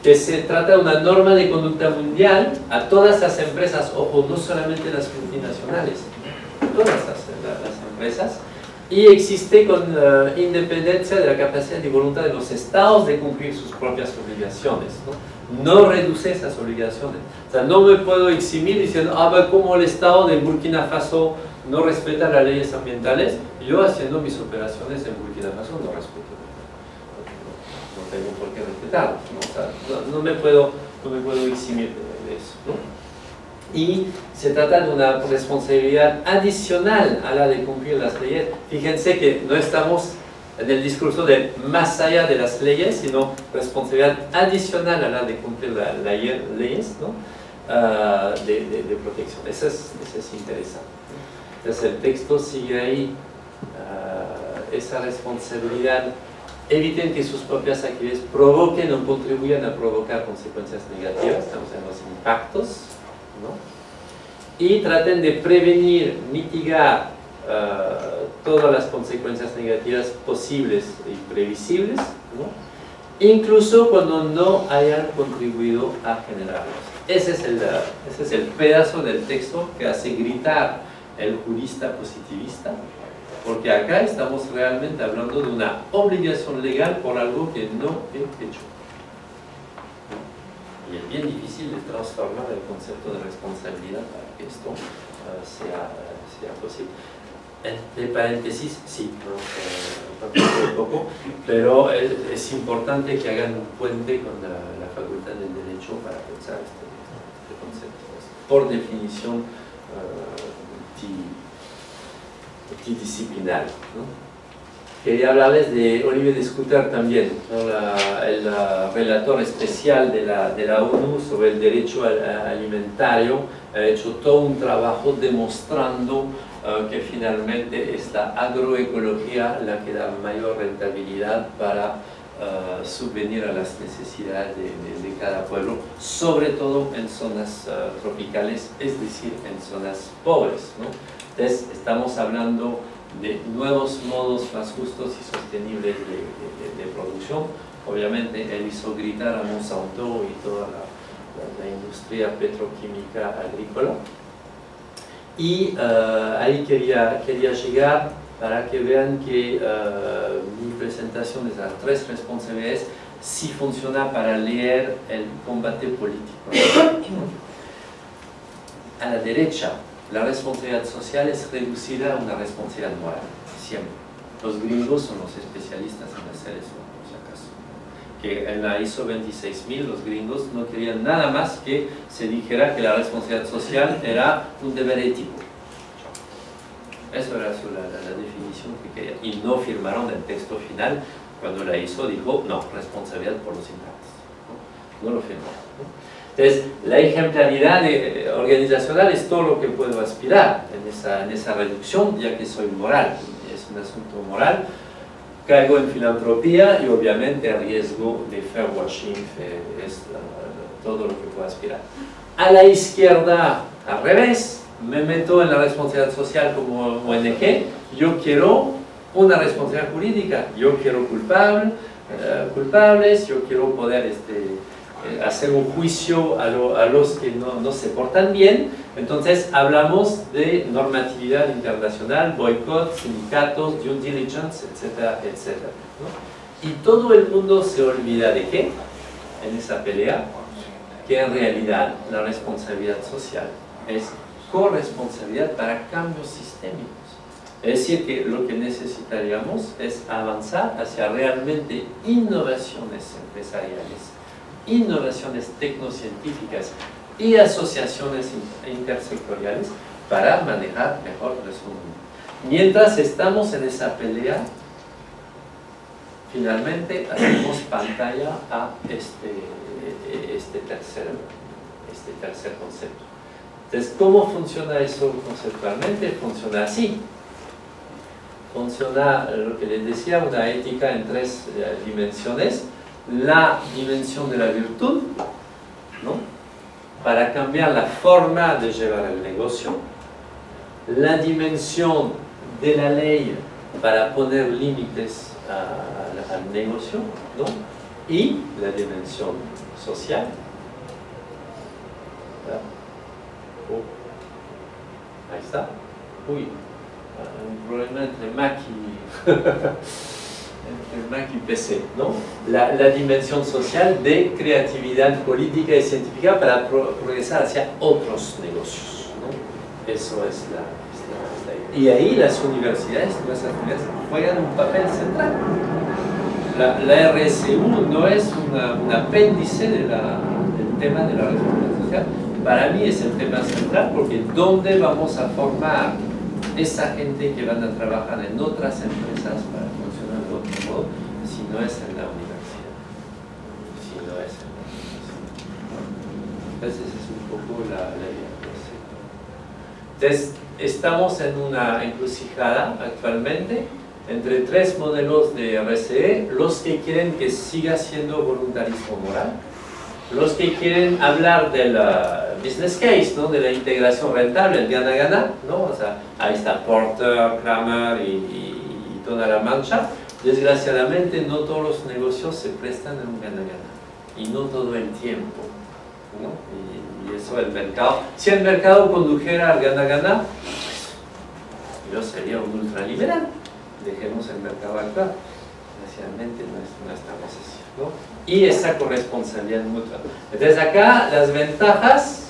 Que se trata de una norma de conducta mundial a todas las empresas, ojo, no solamente las multinacionales, todas las empresas, y existe con independencia de la capacidad y voluntad de los estados de cumplir sus propias obligaciones, no reduce esas obligaciones. O sea, no me puedo eximir diciendo, como el estado de Burkina Faso no respeta las leyes ambientales, yo haciendo mis operaciones en Burkina Faso no respeto. No tengo por qué respetarlo, ¿no? O sea, no me puedo eximir de eso, ¿no? Y se trata de una responsabilidad adicional a la de cumplir las leyes. Fíjense que no estamos en el discurso de más allá de las leyes, sino responsabilidad adicional a la de cumplir las leyes, ¿no? De protección. Eso es interesante. Entonces el texto sigue ahí, esa responsabilidad. Eviten que sus propias actividades provoquen o contribuyan a provocar consecuencias negativas, estamos en los impactos, ¿no? Y traten de prevenir, mitigar todas las consecuencias negativas posibles y previsibles, ¿no? Incluso cuando no hayan contribuido a generarlos. Ese es el pedazo del texto que hace gritar el jurista positivista, porque acá estamos realmente hablando de una obligación legal por algo que no he hecho. Y es bien difícil de transformar el concepto de responsabilidad para que esto sea posible. De paréntesis, sí, un poco, pero es importante que hagan un puente con la Facultad del Derecho para pensar este concepto. Por definición, multidisciplinario, ¿no? quería hablarles de Olivier Schuster también, ¿no? El relator especial de la ONU sobre el derecho alimentario. Ha hecho todo un trabajo demostrando que finalmente es la agroecología la que da mayor rentabilidad para subvenir a las necesidades de cada pueblo, sobre todo en zonas tropicales, es decir, en zonas pobres, ¿no? Entonces, estamos hablando de nuevos modos más justos y sostenibles de producción. Obviamente, él hizo gritar a Monsanto y toda la industria petroquímica agrícola. Y ahí quería llegar para que vean que mi presentación de las 3 responsabilidades sí funciona para leer el combate político. A la derecha, la responsabilidad social es reducida a una responsabilidad moral, siempre. Los gringos son los especialistas en hacer eso, por si acaso. Que en la ISO 26000 los gringos no querían nada más que se dijera que la responsabilidad social era un deber ético. Eso era la definición que querían. Y no firmaron el texto final cuando la ISO dijo, no, responsabilidad por los impactos. No lo firmaron, ¿no? Entonces, la ejemplaridad organizacional es todo lo que puedo aspirar en esa reducción, ya que soy moral, es un asunto moral. Caigo en filantropía y obviamente riesgo de fairwashing, es todo lo que puedo aspirar. A la izquierda, al revés, me meto en la responsabilidad social como ONG, yo quiero una responsabilidad jurídica, yo quiero culpables, yo quiero poder hacer un juicio a los que no se portan bien. Entonces hablamos de normatividad internacional, boicot, sindicatos, due diligence, etcétera, etcétera, ¿no? Y todo el mundo se olvida de qué en esa pelea, que en realidad la responsabilidad social es corresponsabilidad para cambios sistémicos. Es decir, que lo que necesitaríamos es avanzar hacia realmente innovaciones empresariales, innovaciones tecnocientíficas y asociaciones intersectoriales para manejar mejor nuestro mundo. Mientras estamos en esa pelea, finalmente hacemos pantalla a este tercer concepto. Entonces, ¿cómo funciona eso conceptualmente? Funciona así. Funciona lo que les decía, una ética en 3 dimensiones. La dimensión de la virtud, ¿no? Para cambiar la forma de llevar el negocio. La dimensión de la ley para poner límites al negocio, ¿no? Y la dimensión social. Ahí está. Uy, un problema entre Mac y PC, ¿no? La dimensión social de creatividad política y científica para progresar hacia otros negocios, ¿no? Eso es la idea. Y ahí las universidades, nuestras universidades, juegan un papel central. La RSU no es un apéndice del tema de la responsabilidad social. Para mí es el tema central, porque ¿dónde vamos a formar esa gente que van a trabajar en otras empresas para funcionar de otro modo, si no es en la universidad? Si no es en la universidad. Entonces es un poco la idea. Entonces, estamos en una encrucijada actualmente entre 3 modelos de RSE, los que quieren que siga siendo voluntarismo moral, los que quieren hablar del business case, ¿no? De la integración rentable, el gana-gana, ¿no? O sea, ahí está Porter, Kramer y toda la mancha. Desgraciadamente, no todos los negocios se prestan en un gana-gana, y no todo el tiempo, ¿no? Y eso el mercado, si el mercado condujera al gana-gana, yo sería un ultraliberal. Dejemos el mercado actual. Desgraciadamente no estamos así, ¿no? Y esa corresponsabilidad mutua. Entonces acá las ventajas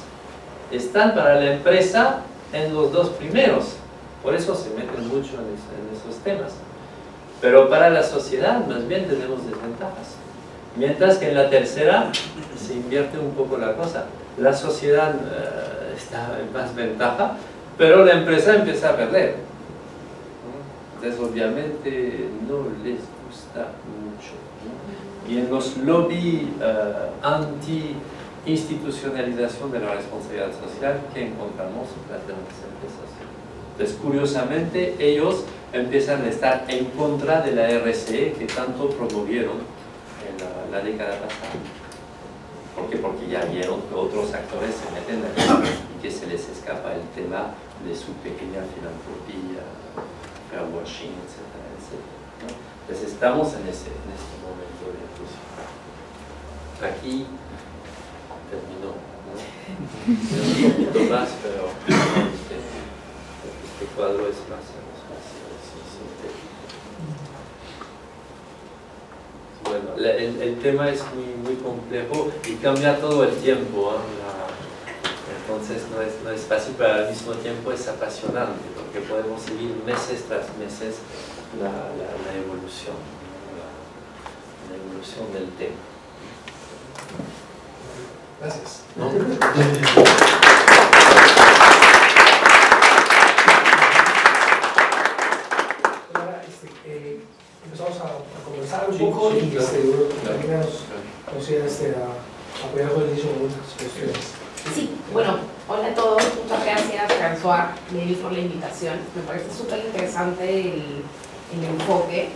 están para la empresa en los 2 primeros, por eso se meten mucho en esos temas. Pero para la sociedad más bien tenemos desventajas. Mientras que en la tercera se invierte un poco la cosa. La sociedad está en más ventaja, pero la empresa empieza a perder. Entonces obviamente no les gusta mucho, ¿no? Y en los lobby anti-institucionalización de la responsabilidad social que encontramos las grandes empresas. Entonces curiosamente ellos empiezan a estar en contra de la RSE que tanto promovieron en la década pasada. ¿Por qué? Porque ya vieron que otros actores se meten aquí y que se les escapa el tema de su pequeña filantropía, fairwashing, etcétera, etcétera, ¿no? Entonces estamos en este momento de evolución. Aquí terminó, ¿no? Un poquito más, pero este cuadro es más sintético. Bueno, el tema es muy complejo y cambia todo el tiempo, ¿eh? Entonces no es fácil, pero al mismo tiempo es apasionante porque podemos seguir meses tras meses la evolución, la evolución del tema. Gracias. ¿No? Ahora empezamos a conversar un poco y también nos iban a apoyar con el inicio con unas cuestiones. Sí, bueno, hola a todos, muchas gracias François Levi por la invitación. Me parece súper interesante el enfoque.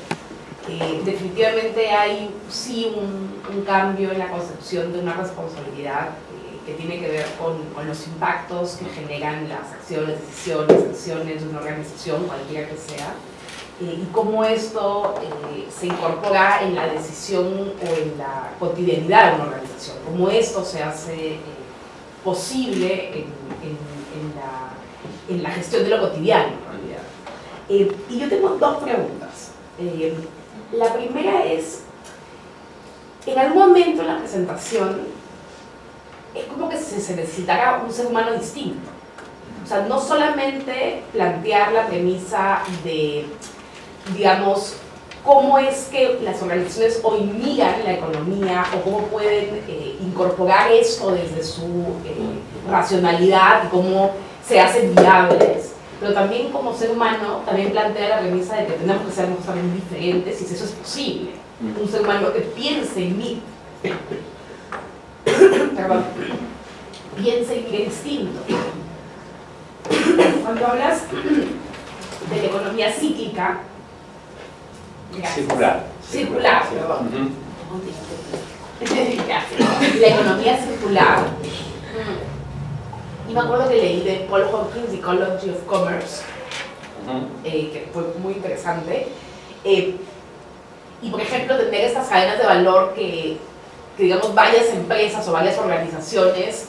Definitivamente hay sí un cambio en la concepción de una responsabilidad que tiene que ver con los impactos que generan las acciones, decisiones, acciones de una organización, cualquiera que sea, y cómo esto se incorpora en la decisión o en la cotidianidad de una organización, cómo esto se hace posible en la gestión de lo cotidiano, en realidad. Y yo tengo dos preguntas. La primera es, en algún momento en la presentación, es como que se necesitará un ser humano distinto. O sea, no solamente plantear la premisa de, digamos, cómo es que las organizaciones hoy miran la economía o cómo pueden incorporar esto desde su racionalidad y cómo se hacen viables, pero también como ser humano también plantea la premisa de que tenemos que ser también diferentes y si eso es posible. Un ser humano que piense en mí, perdón, piense en mí distinto. Cuando hablas de la economía cíclica, circular, perdón. La economía circular. Y me acuerdo que leí de Paul Hawkins, Ecology of Commerce, que fue muy interesante. Y por ejemplo, tener estas cadenas de valor que digamos varias empresas o varias organizaciones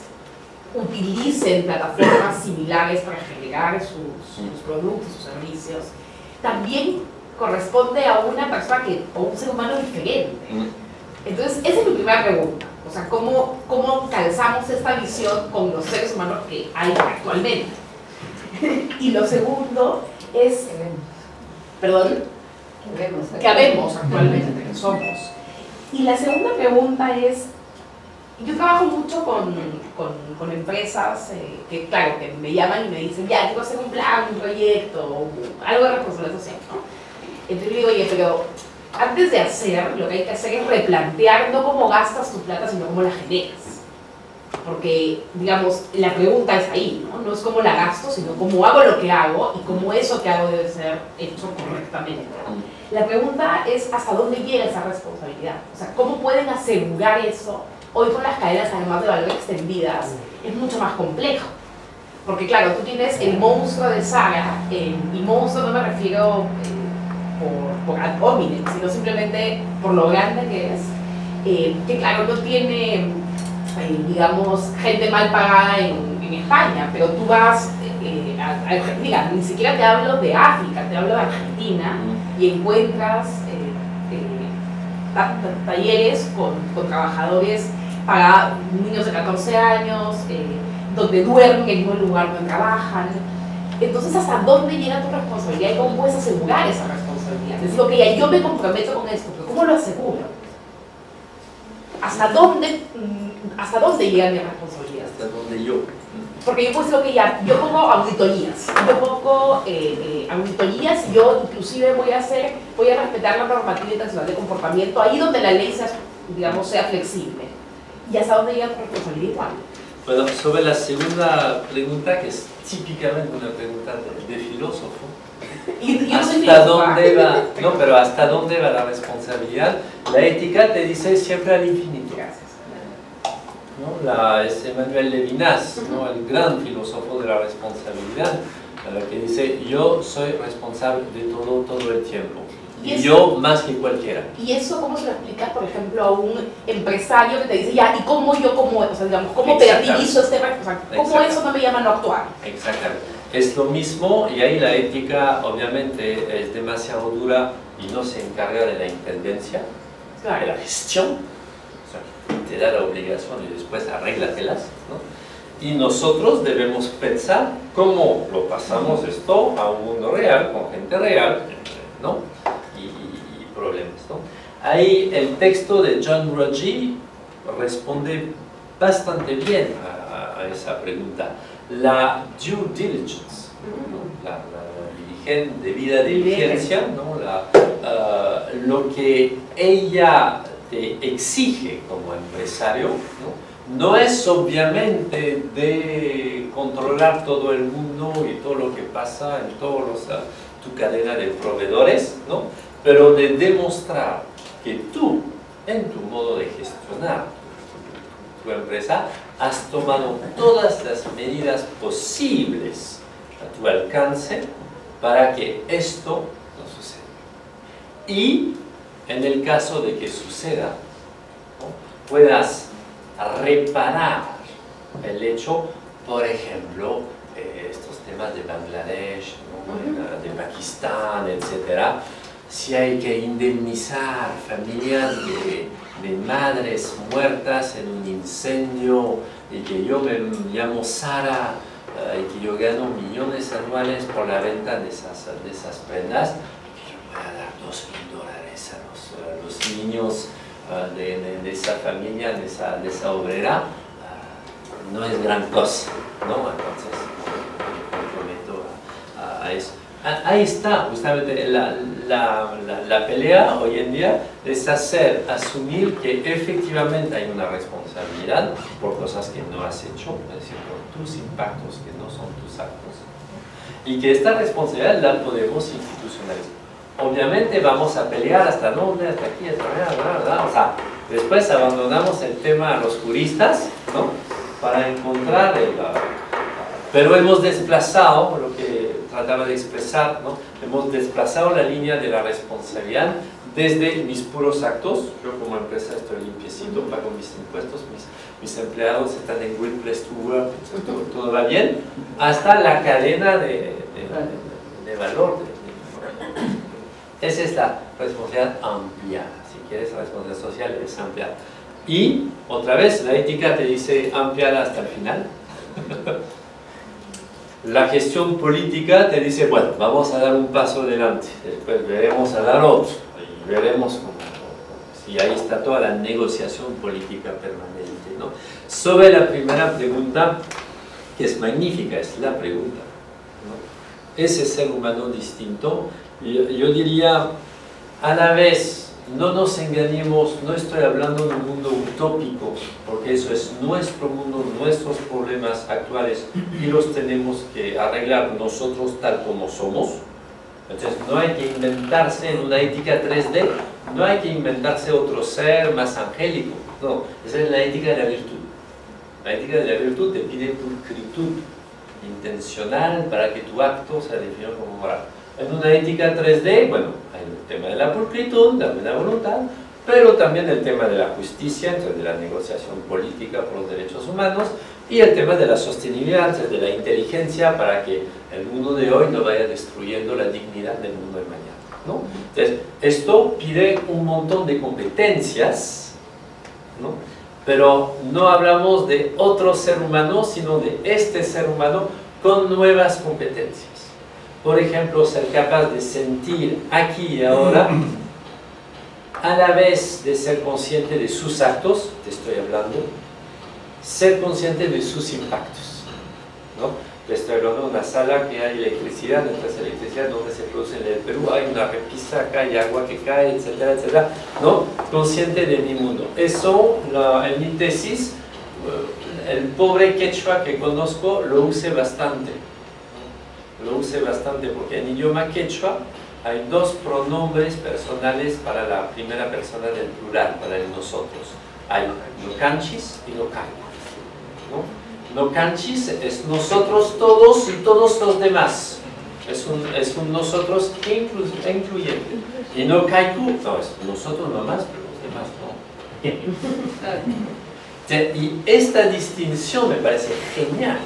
utilicen plataformas similares para generar sus productos, sus servicios, también corresponde a una persona o un ser humano diferente. Entonces, esa es mi primera pregunta. O sea, ¿cómo calzamos esta visión con los seres humanos que hay actualmente? Y lo segundo es, perdón, que habemos actualmente, que somos. Y la segunda pregunta es, yo trabajo mucho con empresas que, claro, que me llaman y me dicen, ya, quiero hacer un plan, un proyecto, algo de responsabilidad social, ¿no? Entonces yo digo, oye, pero antes de hacer, lo que hay que hacer es replantear no cómo gastas tu plata, sino cómo la generas. Porque, digamos, la pregunta es ahí, ¿no? No es cómo la gasto, sino cómo hago lo que hago y cómo eso que hago debe ser hecho correctamente. La pregunta es hasta dónde llega esa responsabilidad. O sea, ¿cómo pueden asegurar eso? Hoy con las cadenas además de valor extendidas es mucho más complejo. Porque claro, tú tienes el monstruo de Zara, y monstruo no me refiero por ad hominem, sino simplemente por lo grande que es, que claro, no tiene, digamos, gente mal pagada en España, pero tú vas a Argentina, ni siquiera te hablo de África, te hablo de Argentina, y encuentras talleres con trabajadores para niños de 14 años, donde duermen en un lugar donde trabajan. Entonces, ¿hasta dónde llega tu responsabilidad y cómo puedes asegurar esa responsabilidad? Es lo que ya yo me comprometo con esto, pero ¿cómo lo aseguro? ¿Hasta dónde llega mi responsabilidad? Hasta donde yo. porque yo pues lo que ya, yo pongo auditorías, yo inclusive voy a respetar la normativa internacional de comportamiento, ahí donde la ley sea, digamos, sea flexible. ¿Y hasta dónde llega tu responsabilidad igual? Bueno, sobre la segunda pregunta, que es típicamente una pregunta de filósofo, ¿hasta dónde va? No, pero ¿hasta dónde va la responsabilidad? La ética te dice siempre al infinito. Gracias. ¿No? Es Emmanuel Levinas, ¿no? El gran filósofo de la responsabilidad, que dice: yo soy responsable de todo el tiempo. Y yo más que cualquiera. ¿Y eso cómo se lo explicas, por ejemplo, a un empresario que te dice, ya, ¿y cómo yo, o sea, digamos, cómo perdivizo este responsable? ¿Cómo eso no me llama no actuar? Exactamente. Es lo mismo, y ahí la ética obviamente es demasiado dura y no se encarga de la intendencia, claro, de la gestión. O sea, te da la obligación y después arréglatelas, ¿no? Y nosotros debemos pensar cómo lo pasamos esto a un mundo real, con gente real, ¿no? Y problemas, ¿no? Ahí el texto de John Ruggie responde bastante bien a esa pregunta. La due diligence, ¿no? la debida diligencia, ¿no? Lo que ella te exige como empresario, no es obviamente de controlar todo el mundo y todo lo que pasa en todos tu cadena de proveedores, ¿no? Pero de demostrar que tú, en tu modo de gestionar tu empresa, has tomado todas las medidas posibles a tu alcance para que esto no suceda. Y en el caso de que suceda, ¿no? puedas reparar el hecho, por ejemplo, estos temas de Bangladesh, ¿no? de Pakistán, etc. Si hay que indemnizar familias de madres muertas en un incendio y que yo me llamo Sara y que yo gano millones anuales por la venta de esas prendas, que yo voy a dar $2.000 a los niños de esa familia, de esa obrera, no es gran cosa, ¿no? Entonces, me comprometo a eso. Ahí está justamente la pelea hoy en día, es asumir que efectivamente hay una responsabilidad por cosas que no has hecho, es decir, por tus impactos que no son tus actos, y que esta responsabilidad la podemos institucionalizar. Obviamente vamos a pelear hasta dónde, hasta aquí, hasta allá, ¿verdad? O sea, después abandonamos el tema a los juristas, ¿no? Para encontrar pero hemos desplazado lo que trataba de expresar, ¿no? Hemos desplazado la línea de la responsabilidad desde mis puros actos. Yo como empresa estoy limpiecito, pago mis impuestos, mis empleados están en Great Place to Work, todo va bien, hasta la cadena de valor. Esa es la responsabilidad ampliada. Si quieres, la responsabilidad social es ampliada. Y, otra vez, la ética te dice ampliada hasta el final. La gestión política te dice, bueno, vamos a dar un paso adelante, después veremos a dar otro, y veremos si ahí está toda la negociación política permanente, ¿no? Sobre la primera pregunta, que es magnífica, es la pregunta, ¿no? Ese ser humano distinto, yo diría, a la vez, no nos engañemos, no estoy hablando de un mundo utópico, porque eso es nuestro mundo, nuestros problemas actuales, y los tenemos que arreglar nosotros tal como somos. Entonces no hay que inventarse en una ética 3D, no hay que inventarse otro ser más angélico, no, esa es la ética de la virtud. La ética de la virtud te pide pulcritud intencional para que tu acto sea definido como moral. En una ética 3D, bueno, hay el tema de la pulcritud, la buena voluntad, pero también el tema de la justicia, entonces de la negociación política por los derechos humanos, y el tema de la sostenibilidad, entonces de la inteligencia, para que el mundo de hoy no vaya destruyendo la dignidad del mundo de mañana, ¿no? Entonces, esto pide un montón de competencias, ¿no? Pero no hablamos de otro ser humano, sino de este ser humano con nuevas competencias. Por ejemplo, ser capaz de sentir aquí y ahora, a la vez de ser consciente de sus actos, te estoy hablando, ser consciente de sus impactos. ¿no? Estoy hablando de una sala que hay electricidad, entonces electricidad donde se produce en el Perú, hay una repisa acá, hay agua que cae, etcétera, etcétera, ¿no? Consciente de mi mundo. Eso, en mi tesis, el pobre quechua que conozco lo usé bastante. Lo usé bastante porque en idioma quechua hay dos pronombres personales para la primera persona del plural, para el nosotros. Hay nocanchis y nocaico, ¿no? Nocanchis es nosotros todos y todos los demás. Es un nosotros incluyente. Y nocaico, no, es nosotros nomás, pero los demás no. Y esta distinción me parece genial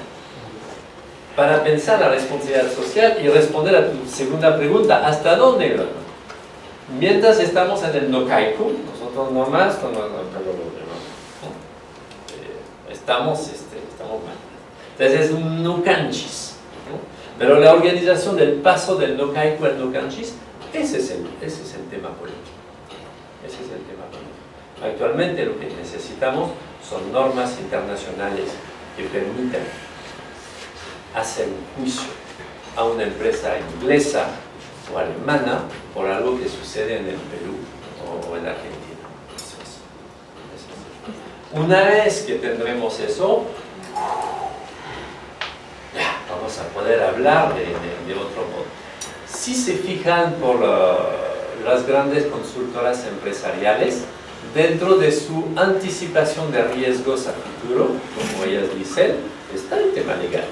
para pensar la responsabilidad social y responder a tu segunda pregunta, ¿hasta dónde? Mientras estamos en el nocaico, nosotros nomás, estamos mal. Entonces es un nocanchis, ¿no? Pero la organización del paso del nocaico al nocanchis, ese es el tema político. Ese es el tema político. Actualmente lo que necesitamos son normas internacionales que permitan hacer un juicio a una empresa inglesa o alemana por algo que sucede en el Perú o en Argentina. Eso es. Una vez que tendremos eso, ya, vamos a poder hablar de otro modo. Si se fijan por las grandes consultoras empresariales, dentro de su anticipación de riesgos a futuro, como ellas dicen, está el tema legal.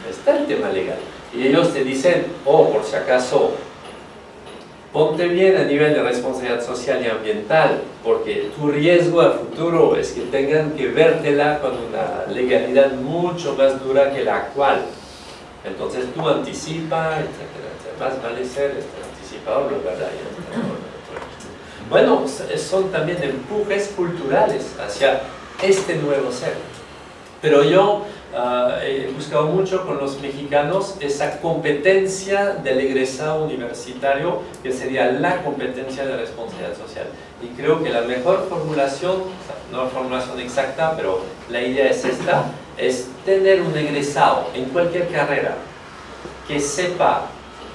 Está el tema legal. Y ellos te dicen, oh, por si acaso, ponte bien a nivel de responsabilidad social y ambiental, porque tu riesgo a futuro es que tengan que vértela con una legalidad mucho más dura que la actual. Entonces tú anticipa, etcétera, etcétera. Más vale ser anticipador, lo verdad. Bueno, son también empujes culturales hacia este nuevo ser. Pero yo he buscado mucho con los mexicanos esa competencia del egresado universitario, que sería la competencia de responsabilidad social. Y creo que la mejor formulación, no la formulación exacta, pero la idea es esta, es tener un egresado en cualquier carrera que sepa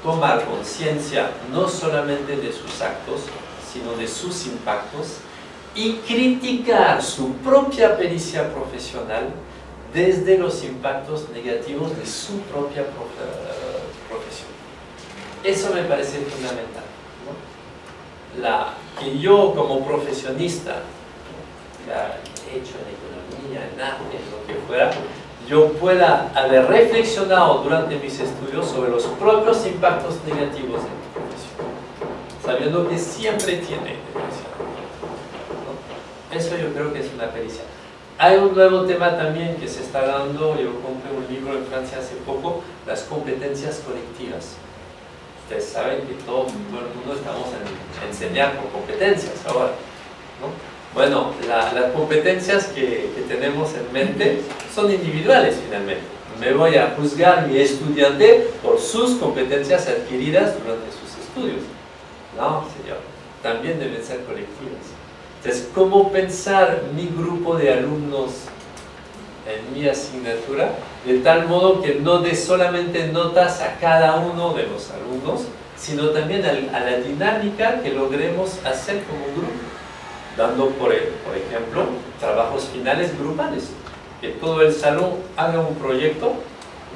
tomar conciencia no solamente de sus actos, sino de sus impactos y criticar su propia pericia profesional desde los impactos negativos de su propia profesión. Eso me parece fundamental, ¿no? Que yo como profesionista, ya hecho en economía, en arte, en lo que fuera, yo pueda haber reflexionado durante mis estudios sobre los propios impactos negativos de mi profesión, sabiendo que siempre tiene, ¿no? Eso yo creo que es una pericia. Hay un nuevo tema también que se está dando, yo compré un libro en Francia hace poco, las competencias colectivas. Ustedes saben que todo el mundo estamos en enseñar por competencias ahora, ¿no? Bueno, las competencias que tenemos en mente son individuales finalmente. Me voy a juzgar mi estudiante por sus competencias adquiridas durante sus estudios. No, señor, también deben ser colectivas. Entonces, ¿cómo pensar mi grupo de alumnos en mi asignatura de tal modo que no dé solamente notas a cada uno de los alumnos, sino también a la dinámica que logremos hacer como grupo, dando, por ejemplo, trabajos finales grupales, que todo el salón haga un proyecto,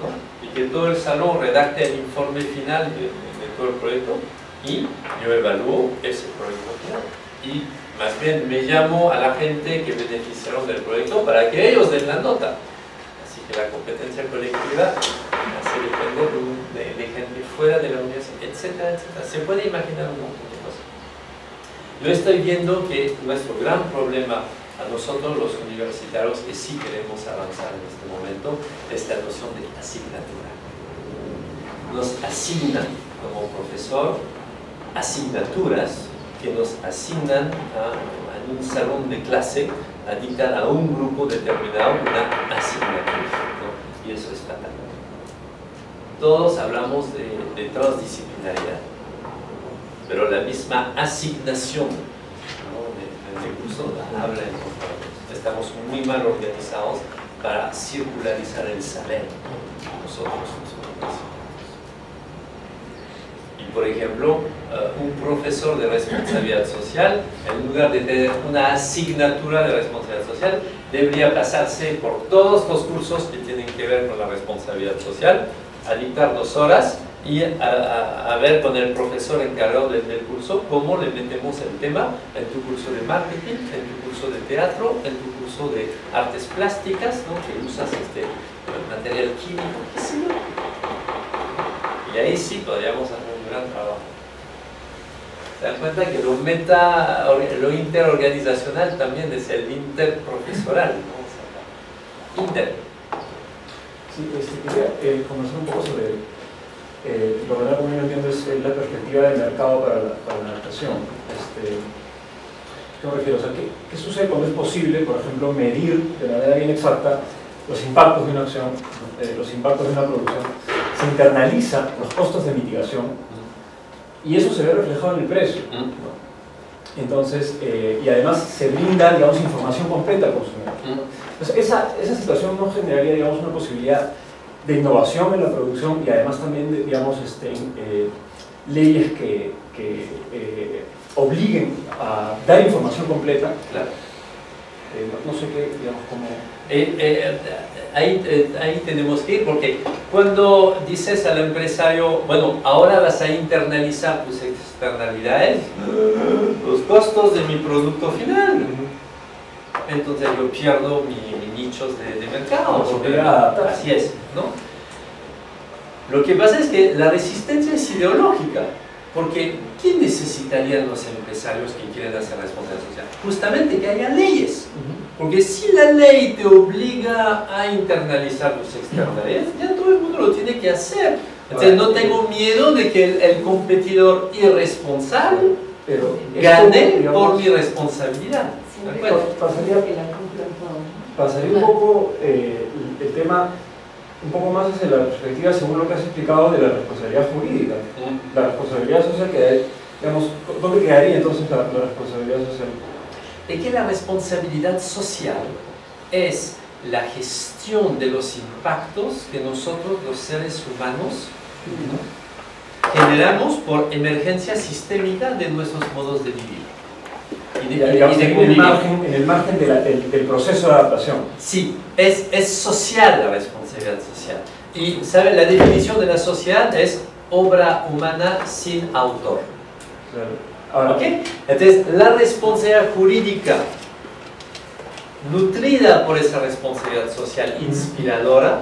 ¿no? Y que todo el salón redacte el informe final de todo el proyecto y yo evalúo ese proyecto final. Y más bien me llamo a la gente que beneficiaron del proyecto para que ellos den la nota. Así que la competencia colectiva hace depender de gente fuera de la universidad, etcétera, etcétera. Se puede imaginar un montón de cosas. Yo estoy viendo que nuestro gran problema a nosotros los universitarios que sí queremos avanzar en este momento es la noción de asignatura. Nos asignan como profesor asignaturas que nos asignan en un salón de clase a dictar a un grupo determinado una asignatura, ¿no? Y eso es fatal. Todos hablamos de transdisciplinariedad, pero la misma asignación, ¿no? de curso habla en nosotros. Estamos muy mal organizados para circularizar el saber. Nosotros. Y por ejemplo, un profesor de responsabilidad social, en lugar de tener una asignatura de responsabilidad social, debería pasarse por todos los cursos que tienen que ver con la responsabilidad social, a dictar 2 horas y a ver con el profesor encargado del curso cómo le metemos el tema en tu curso de marketing, en tu curso de teatro, en tu curso de artes plásticas, ¿no? Que usas material químico, qué sé yo. Y ahí sí podríamos hacer un gran trabajo. Se dan cuenta que lo interorganizacional también es el interprofesoral, ¿no? O sea, inter. Sí, quería conversar un poco sobre lo que como yo entiendo es la perspectiva del mercado para la adaptación. ¿Qué me refiero? O sea, ¿qué sucede cuando es posible, por ejemplo, medir de manera bien exacta los impactos de una acción, los impactos de una producción? Se internaliza los costos de mitigación y eso se ve reflejado en el precio, ¿no? Entonces, y además se brinda, digamos, información completa al consumidor, ¿no? Entonces, esa situación no generaría, digamos, una posibilidad de innovación en la producción y además también, digamos, leyes que obliguen a dar información completa. Claro. No sé qué, digamos, cómo... Ahí tenemos que ir, porque cuando dices al empresario, bueno, ahora vas a internalizar tus externalidades, los costos de mi producto final, entonces yo pierdo mis nichos de mercado. Así es, ¿no? Lo que pasa es que la resistencia es ideológica, porque ¿quién necesitarían los empresarios que quieren hacer responsabilidad social? Justamente que haya leyes. Porque si la ley te obliga a internalizar tus externalidades, ya todo el mundo lo tiene que hacer. Entonces no tengo miedo de que el competidor irresponsable gane por mi responsabilidad. Pasaría un poco el tema un poco más hacia la perspectiva, según lo que has explicado, de la responsabilidad jurídica. La responsabilidad social, digamos, ¿dónde quedaría entonces la responsabilidad social? Es que la responsabilidad social es la gestión de los impactos que nosotros, los seres humanos, generamos por emergencia sistémica de nuestros modos de vivir. En el margen del proceso de adaptación. Sí, es social la responsabilidad social. Y, ¿sabe? La definición de la sociedad es obra humana sin autor. Ahora, ¿Okay? Entonces, la responsabilidad jurídica, nutrida por esa responsabilidad social inspiradora,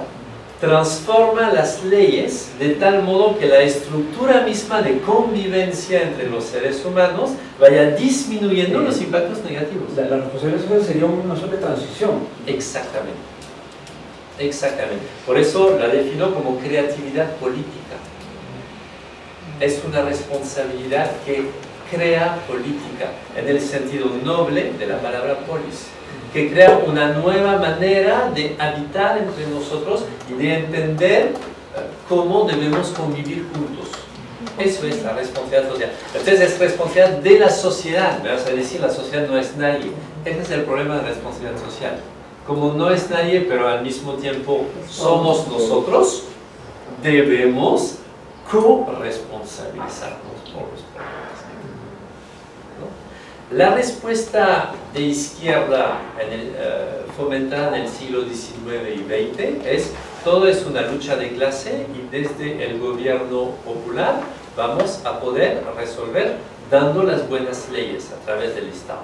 transforma las leyes de tal modo que la estructura misma de convivencia entre los seres humanos vaya disminuyendo los impactos negativos. La responsabilidad social sería una suerte de transición. Exactamente. Exactamente. Por eso la defino como creatividad política. Es una responsabilidad que crea política, en el sentido noble de la palabra polis, que crea una nueva manera de habitar entre nosotros y de entender cómo debemos convivir juntos. Eso es la responsabilidad social. Entonces es responsabilidad de la sociedad. Me vas a decir, la sociedad no es nadie. Ese es el problema de la responsabilidad social. Como no es nadie, pero al mismo tiempo somos nosotros, debemos corresponsabilizarnos por los problemas. La respuesta de izquierda fomentada en el siglo XIX y XX es: todo es una lucha de clase y desde el gobierno popular vamos a poder resolver dando las buenas leyes a través del Estado.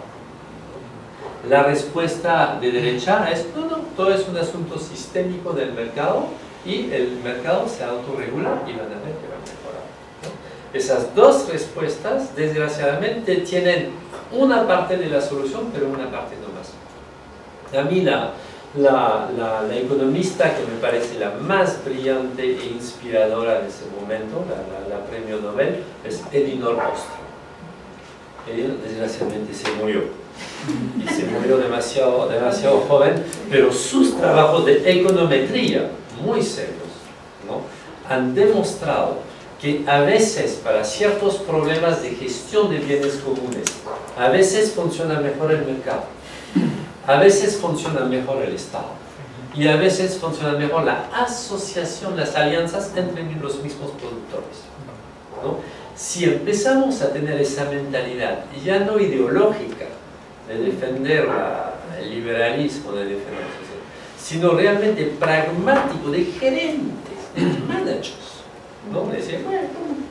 La respuesta de derecha es: no, todo es un asunto sistémico del mercado y el mercado se autorregula y van a ver que va a mejorar, ¿no? Esas dos respuestas, desgraciadamente, tienen una parte de la solución, pero una parte no más. A mí la economista que me parece la más brillante e inspiradora de ese momento, la premio Nobel, es Elinor Ostrom. Elinor desgraciadamente se murió. Y se murió demasiado joven, pero sus trabajos de econometría, muy serios, ¿no?, han demostrado que a veces para ciertos problemas de gestión de bienes comunes, a veces funciona mejor el mercado, a veces funciona mejor el Estado, Y a veces funciona mejor la asociación, las alianzas entre los mismos productores, ¿no? Si empezamos a tener esa mentalidad, ya no ideológica, de defender el liberalismo, de defender la sociedad, sino realmente pragmático, de gerentes, de managers, ¿no? Decir, bueno,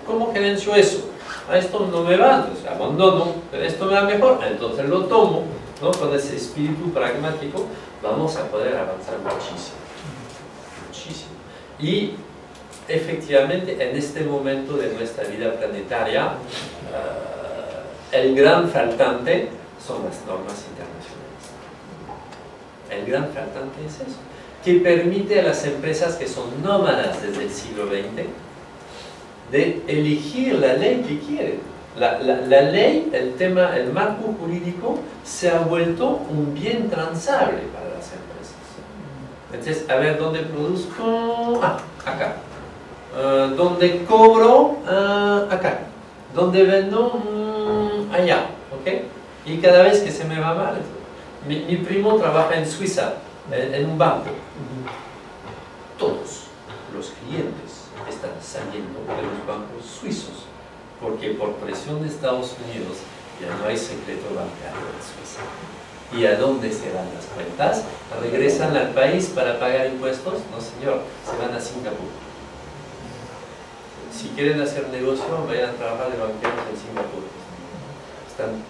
¿cómo gerencio eso? A esto no me va, entonces abandono, pero esto me va mejor, entonces lo tomo, ¿no? Con ese espíritu pragmático vamos a poder avanzar muchísimo, muchísimo. Y efectivamente en este momento de nuestra vida planetaria, el gran faltante son las normas internacionales. El gran faltante es eso, que permite a las empresas que son nómadas desde el siglo XX de elegir la ley que quieren. La ley, el marco jurídico se ha vuelto un bien transable para las empresas. Entonces, a ver, ¿dónde produzco? Acá. ¿Dónde cobro? Acá. ¿Dónde vendo? Allá. ¿Ok? Y cada vez que se me va mal, mi primo trabaja en Suiza, en un banco. Todos los clientes están saliendo de los bancos suizos, porque por presión de Estados Unidos ya no hay secreto bancario en Suiza. ¿Y a dónde se van las cuentas? ¿Regresan al país para pagar impuestos? No, señor, se van a Singapur. Si quieren hacer negocio, vayan a trabajar de banqueros en Singapur. Están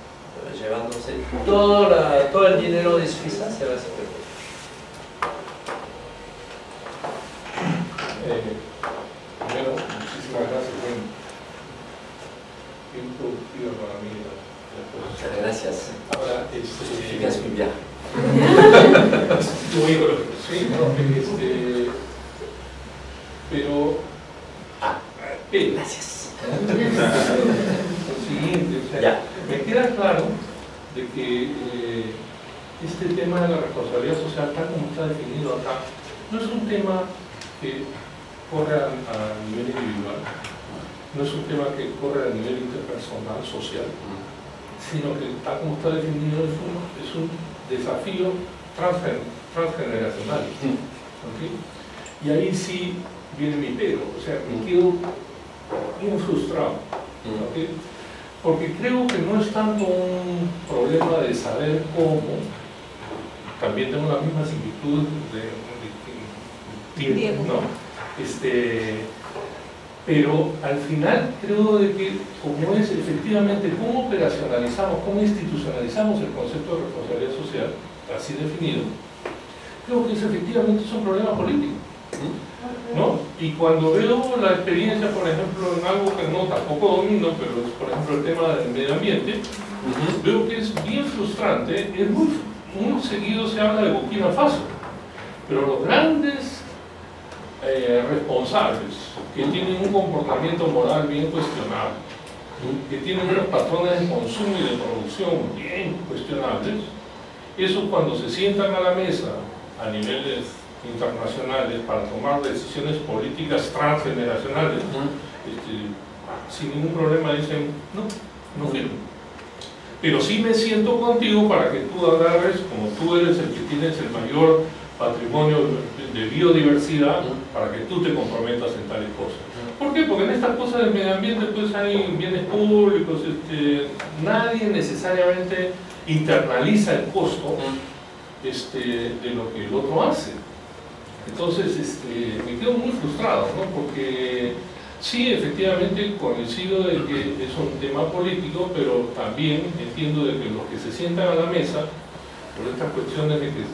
llevándose todo el dinero de Suiza, se va a Singapur. Primero, muchísimas gracias. Bien productiva para mí Muchas gracias. Ahora, Fíjate muy bien. Sí, no, pero Gracias. Lo siguiente, o sea, me queda claro de que este tema de la responsabilidad social, tal como está definido acá, no es un tema que corre a nivel individual, no es un tema que corre a nivel interpersonal, social, sino que tal como está definido es un desafío transgeneracional. ¿Okay? Y ahí sí viene mi pero, o sea, me quedo bien frustrado, ¿okay? Porque creo que no es tanto un problema de saber cómo, también tengo las mismas inquietudes de tiempo, ¿no? Pero al final creo de que como es efectivamente cómo operacionalizamos, cómo institucionalizamos el concepto de responsabilidad social, así definido, creo que efectivamente es un problema político, ¿no? Y cuando veo la experiencia, por ejemplo, en algo que no tampoco domino, pero es por ejemplo el tema del medio ambiente, veo que es bien frustrante, es muy seguido se habla de Burkina Faso, pero los grandes responsables que tienen un comportamiento moral bien cuestionable, que tienen unos patrones de consumo y de producción bien cuestionables, eso cuando se sientan a la mesa a niveles internacionales para tomar decisiones políticas transgeneracionales, sin ningún problema dicen, no firmo. Pero sí me siento contigo para que tú agarres, como tú eres el que tienes el mayor patrimonio de biodiversidad, para que tú te comprometas en tales cosas. ¿Por qué? Porque en estas cosas del medio ambiente pues hay bienes públicos, nadie necesariamente internaliza el costo de lo que el otro hace. Entonces me quedo muy frustrado, ¿no? Porque sí, efectivamente coincido de que es un tema político, pero también entiendo de que los que se sientan a la mesa por estas cuestiones de que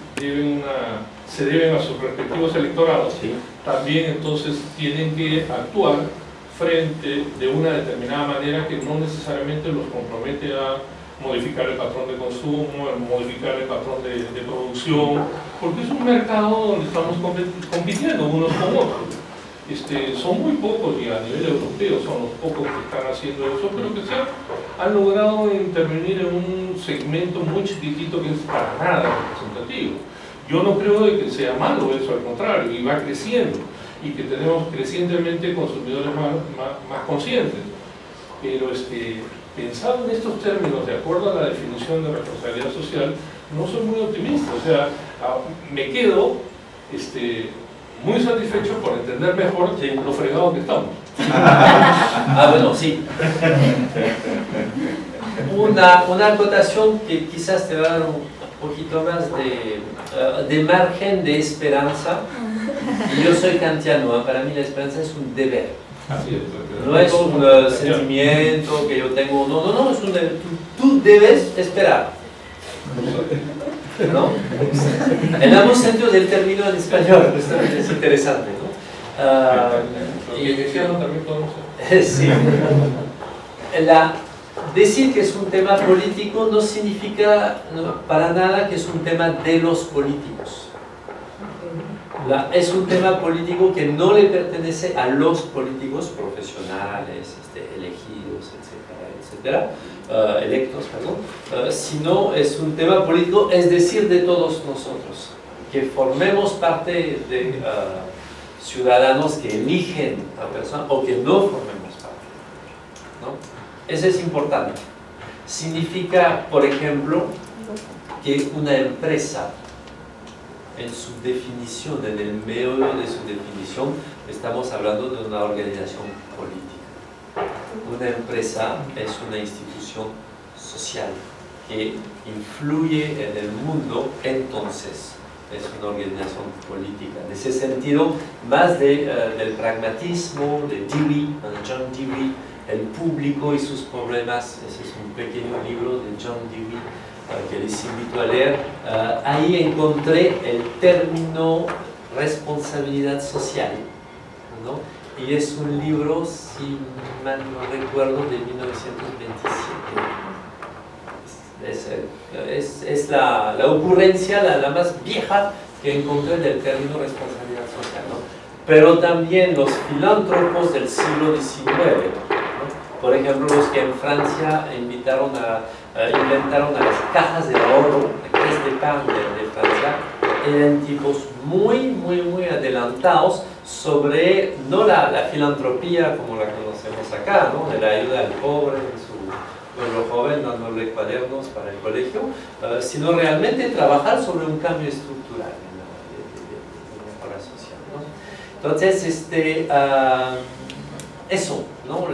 se deben a sus respectivos electorados, sí, también entonces tienen que actuar frente de una determinada manera que no necesariamente los compromete a modificar el patrón de consumo, a modificar el patrón de producción, porque es un mercado donde estamos compitiendo unos con otros. Son muy pocos y a nivel europeo son los pocos que están haciendo eso, pero que han logrado intervenir en un segmento muy chiquitito que es para nada representativo. Yo no creo de que sea malo eso, al contrario, y va creciendo, y que tenemos crecientemente consumidores más conscientes. Pero pensado en estos términos, de acuerdo a la definición de responsabilidad social, no soy muy optimista. O sea, me quedo muy satisfechos por entender mejor lo fregados que estamos. Bueno, sí. Una acotación que quizás te va a dar un poquito más de margen de esperanza. Y yo soy kantiano, para mí la esperanza es un deber. Así es. No es un sentimiento que yo tengo, no, es un deber. Tú debes esperar. ¿No? En ambos sentidos del término en español, es interesante, ¿no? Y en cristiano también podemos ser. Sí. Decir que es un tema político no significa para nada que es un tema de los políticos. Es un tema político que no le pertenece a los políticos profesionales, elegidos, etcétera, electos, perdón, sino es un tema político, es decir, de todos nosotros, que formemos parte de ciudadanos que eligen a personas o que no formemos parte, ¿no? Eso es importante. Significa, por ejemplo, que una empresa, en su definición, en el meollo de su definición, estamos hablando de una organización política. Una empresa es una institución social que influye en el mundo, entonces es una organización política. En ese sentido, más del pragmatismo de Dewey, John Dewey, el público y sus problemas. Ese es un pequeño libro de John Dewey que les invito a leer. Ahí encontré el término responsabilidad social, ¿no? Y es un libro, si mal no recuerdo, de 1927. Es la ocurrencia, la más vieja que encontré del término responsabilidad social, ¿no? Pero también los filántropos del siglo XIX, ¿no? Por ejemplo, los que en Francia inventaron a las cajas de ahorro, cajas de pan de Francia, eran tipos muy adelantados sobre, no la filantropía como la conocemos acá, ¿no? De la ayuda al pobre en su pueblo joven, dándole cuadernos para el colegio, sino realmente trabajar sobre un cambio estructural de mejora social, ¿no? Entonces, eso, ¿no?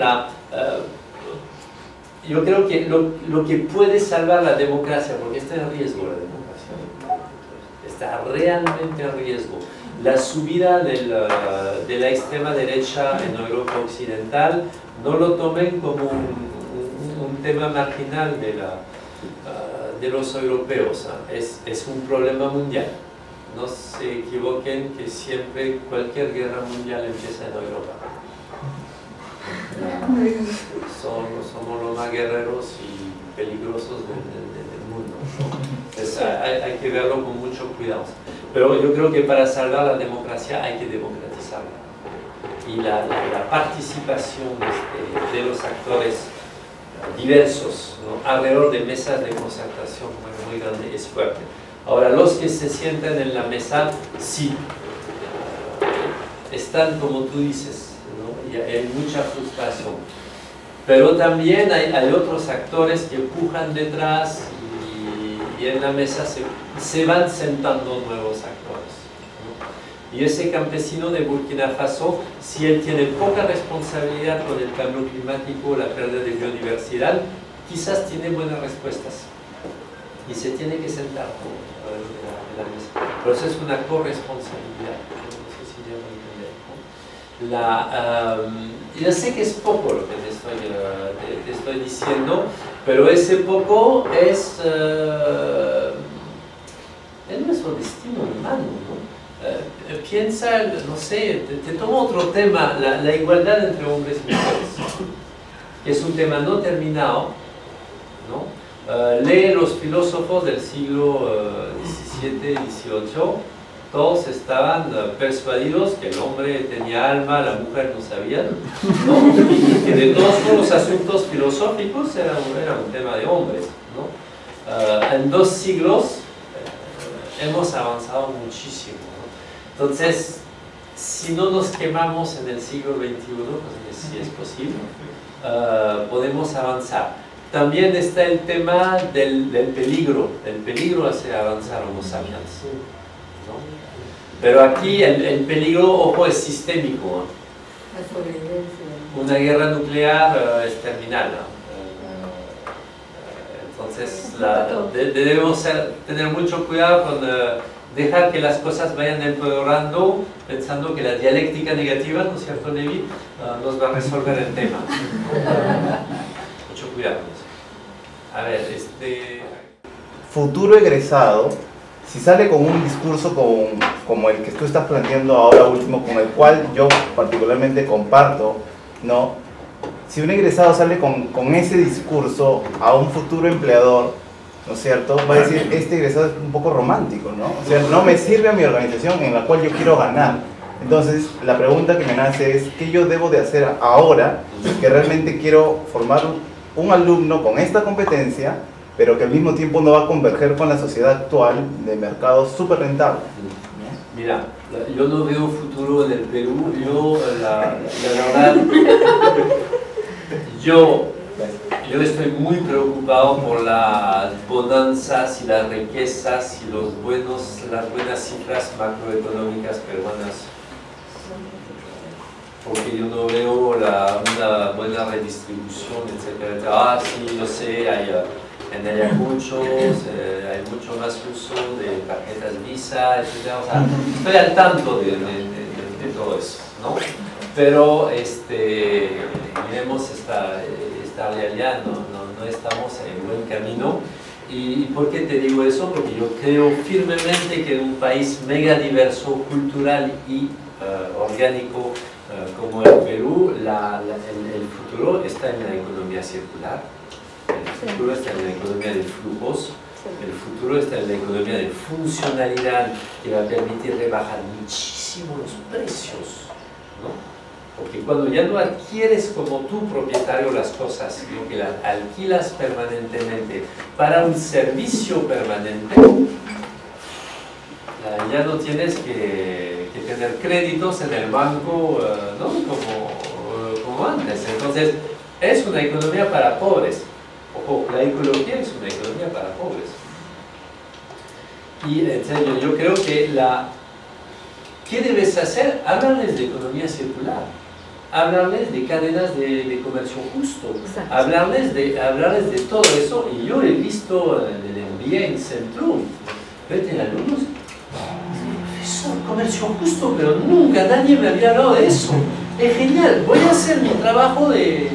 Yo creo que lo que puede salvar la democracia, porque está en riesgo la democracia, está realmente en riesgo. La subida de la extrema derecha en Europa Occidental, no lo tomen como un tema marginal de los europeos, es un problema mundial. No se equivoquen que siempre cualquier guerra mundial empieza en Europa. Somos los más guerreros y peligrosos del mundo, ¿no? Entonces, hay que verlo con mucho cuidado. Pero yo creo que para salvar la democracia hay que democratizarla. Y la participación de los actores diversos, ¿no? Alrededor de mesas de concertación muy grande es fuerte. Ahora, los que se sientan en la mesa, sí, están como tú dices, ¿no? Y hay mucha frustración. Pero también hay otros actores que empujan detrás y en la mesa se van sentando nuevos actores, ¿no? Y ese campesino de Burkina Faso, si él tiene poca responsabilidad con el cambio climático, la pérdida de biodiversidad, quizás tiene buenas respuestas y se tiene que sentar en la mesa. Pero eso es una corresponsabilidad. No sé si ya lo entender, ¿no? Yo sé que es poco lo que te estoy diciendo, pero ese poco es nuestro destino humano, ¿no? Piensa, no sé, te tomo otro tema, la igualdad entre hombres y mujeres, que es un tema no terminado, ¿no? Lee los filósofos del siglo XVII y XVIII, todos estaban persuadidos que el hombre tenía alma, la mujer no sabía, ¿no? Y que de todos los asuntos filosóficos era un tema de hombres, ¿no? En 2 siglos hemos avanzado muchísimo, ¿no? Entonces, si no nos quemamos en el siglo XXI, pues si es posible, podemos avanzar. También está el tema del peligro. El peligro hace avanzar Homo sapiens, ¿no? Pero aquí el peligro, ojo, es sistémico. La sobrevivencia. Una guerra nuclear es terminal, ¿no? Entonces debemos tener mucho cuidado con dejar que las cosas vayan empeorando pensando que la dialéctica negativa, ¿no es cierto, Levi? Nos va a resolver el tema. Mucho cuidado con eso. A ver, futuro egresado, si sale con un discurso como el que tú estás planteando ahora último, con el cual yo particularmente comparto, ¿no? Si un egresado sale con ese discurso a un futuro empleador, ¿no es cierto? Va a decir, este egresado es un poco romántico, ¿no? O sea, no me sirve a mi organización en la cual yo quiero ganar. Entonces, la pregunta que me nace es, ¿qué yo debo de hacer ahora que realmente quiero formar un alumno con esta competencia, pero que al mismo tiempo no va a converger con la sociedad actual de mercado súper rentable? Mira, yo no veo futuro en el Perú. Yo, la verdad, yo estoy muy preocupado por las bonanzas y las riquezas y las buenas cifras macroeconómicas peruanas. Porque yo no veo una buena redistribución, etc. Ah, sí, yo sé, en Ayacucho hay mucho más uso de tarjetas Visa, etc. O sea, estoy al tanto de todo eso, ¿no? Pero miremos esta realidad, no estamos en buen camino. ¿Y por qué te digo eso? Porque yo creo firmemente que en un país mega diverso, cultural y orgánico como el Perú, el futuro está en la economía circular. El futuro está en la economía de flujos, el futuro está en la economía de funcionalidad que va a permitir rebajar muchísimo los precios, ¿no? Porque cuando ya no adquieres como tu propietario las cosas, sino que las alquilas permanentemente para un servicio permanente, ya no tienes que tener créditos en el banco, ¿no? como antes. Entonces, es una economía para pobres. Ojo, la ecología es una economía para pobres. Y en serio, yo creo que ¿qué debes hacer? Hablarles de economía circular, hablarles de cadenas de comercio justo, hablarles de todo eso. Y yo he visto en el MBA en Centrum, vete alumnos, profesor, comercio justo, pero nunca nadie me había hablado de eso. Es genial, voy a hacer mi trabajo de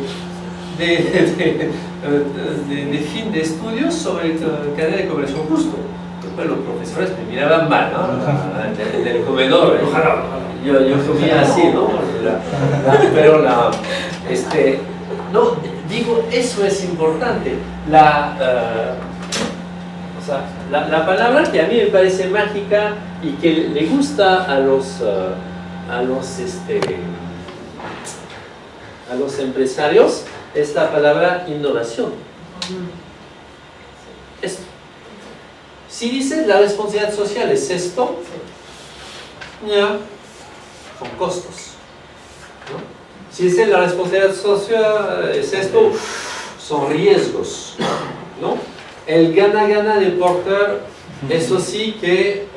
fin de estudios sobre cadena de comercio justo. Después los profesores me miraban mal, ¿no? En el comedor. Yo comía así, ¿no? Pero no, digo, eso es importante. La palabra que a mí me parece mágica y que le gusta a los empresarios es la palabra innovación. Si dices la responsabilidad social es esto, ya, son costos, ¿no? Si dices la responsabilidad social es esto, son riesgos, ¿no? El gana-gana de Porter, eso sí que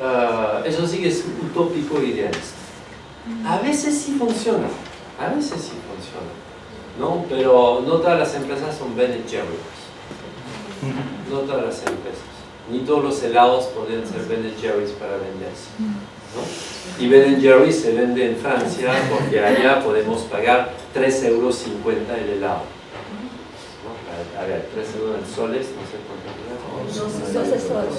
es utópico e idealista. A veces sí funciona, ¿no? Pero no todas las empresas son Ben & Jerry's. No todas las empresas. Ni todos los helados pueden ser Ben & Jerry's para venderse, ¿no? Y Ben & Jerry's se vende en Francia porque allá podemos pagar 3,50 € el helado, ¿no? A ver, 3 € en soles, no sé cuánto. 12 soles.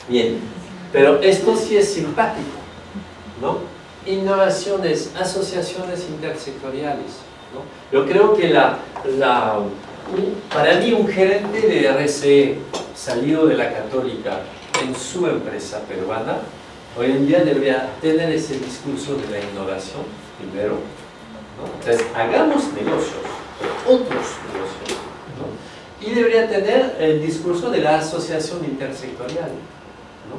Bien, pero esto sí es simpático, ¿no? Innovaciones, asociaciones intersectoriales, ¿no? Yo creo que para mí un gerente de RCE salido de la Católica en su empresa peruana, hoy en día debería tener ese discurso de la innovación primero, ¿no? Entonces hagamos negocios, otros negocios, ¿no? Y debería tener el discurso de la asociación intersectorial, ¿no?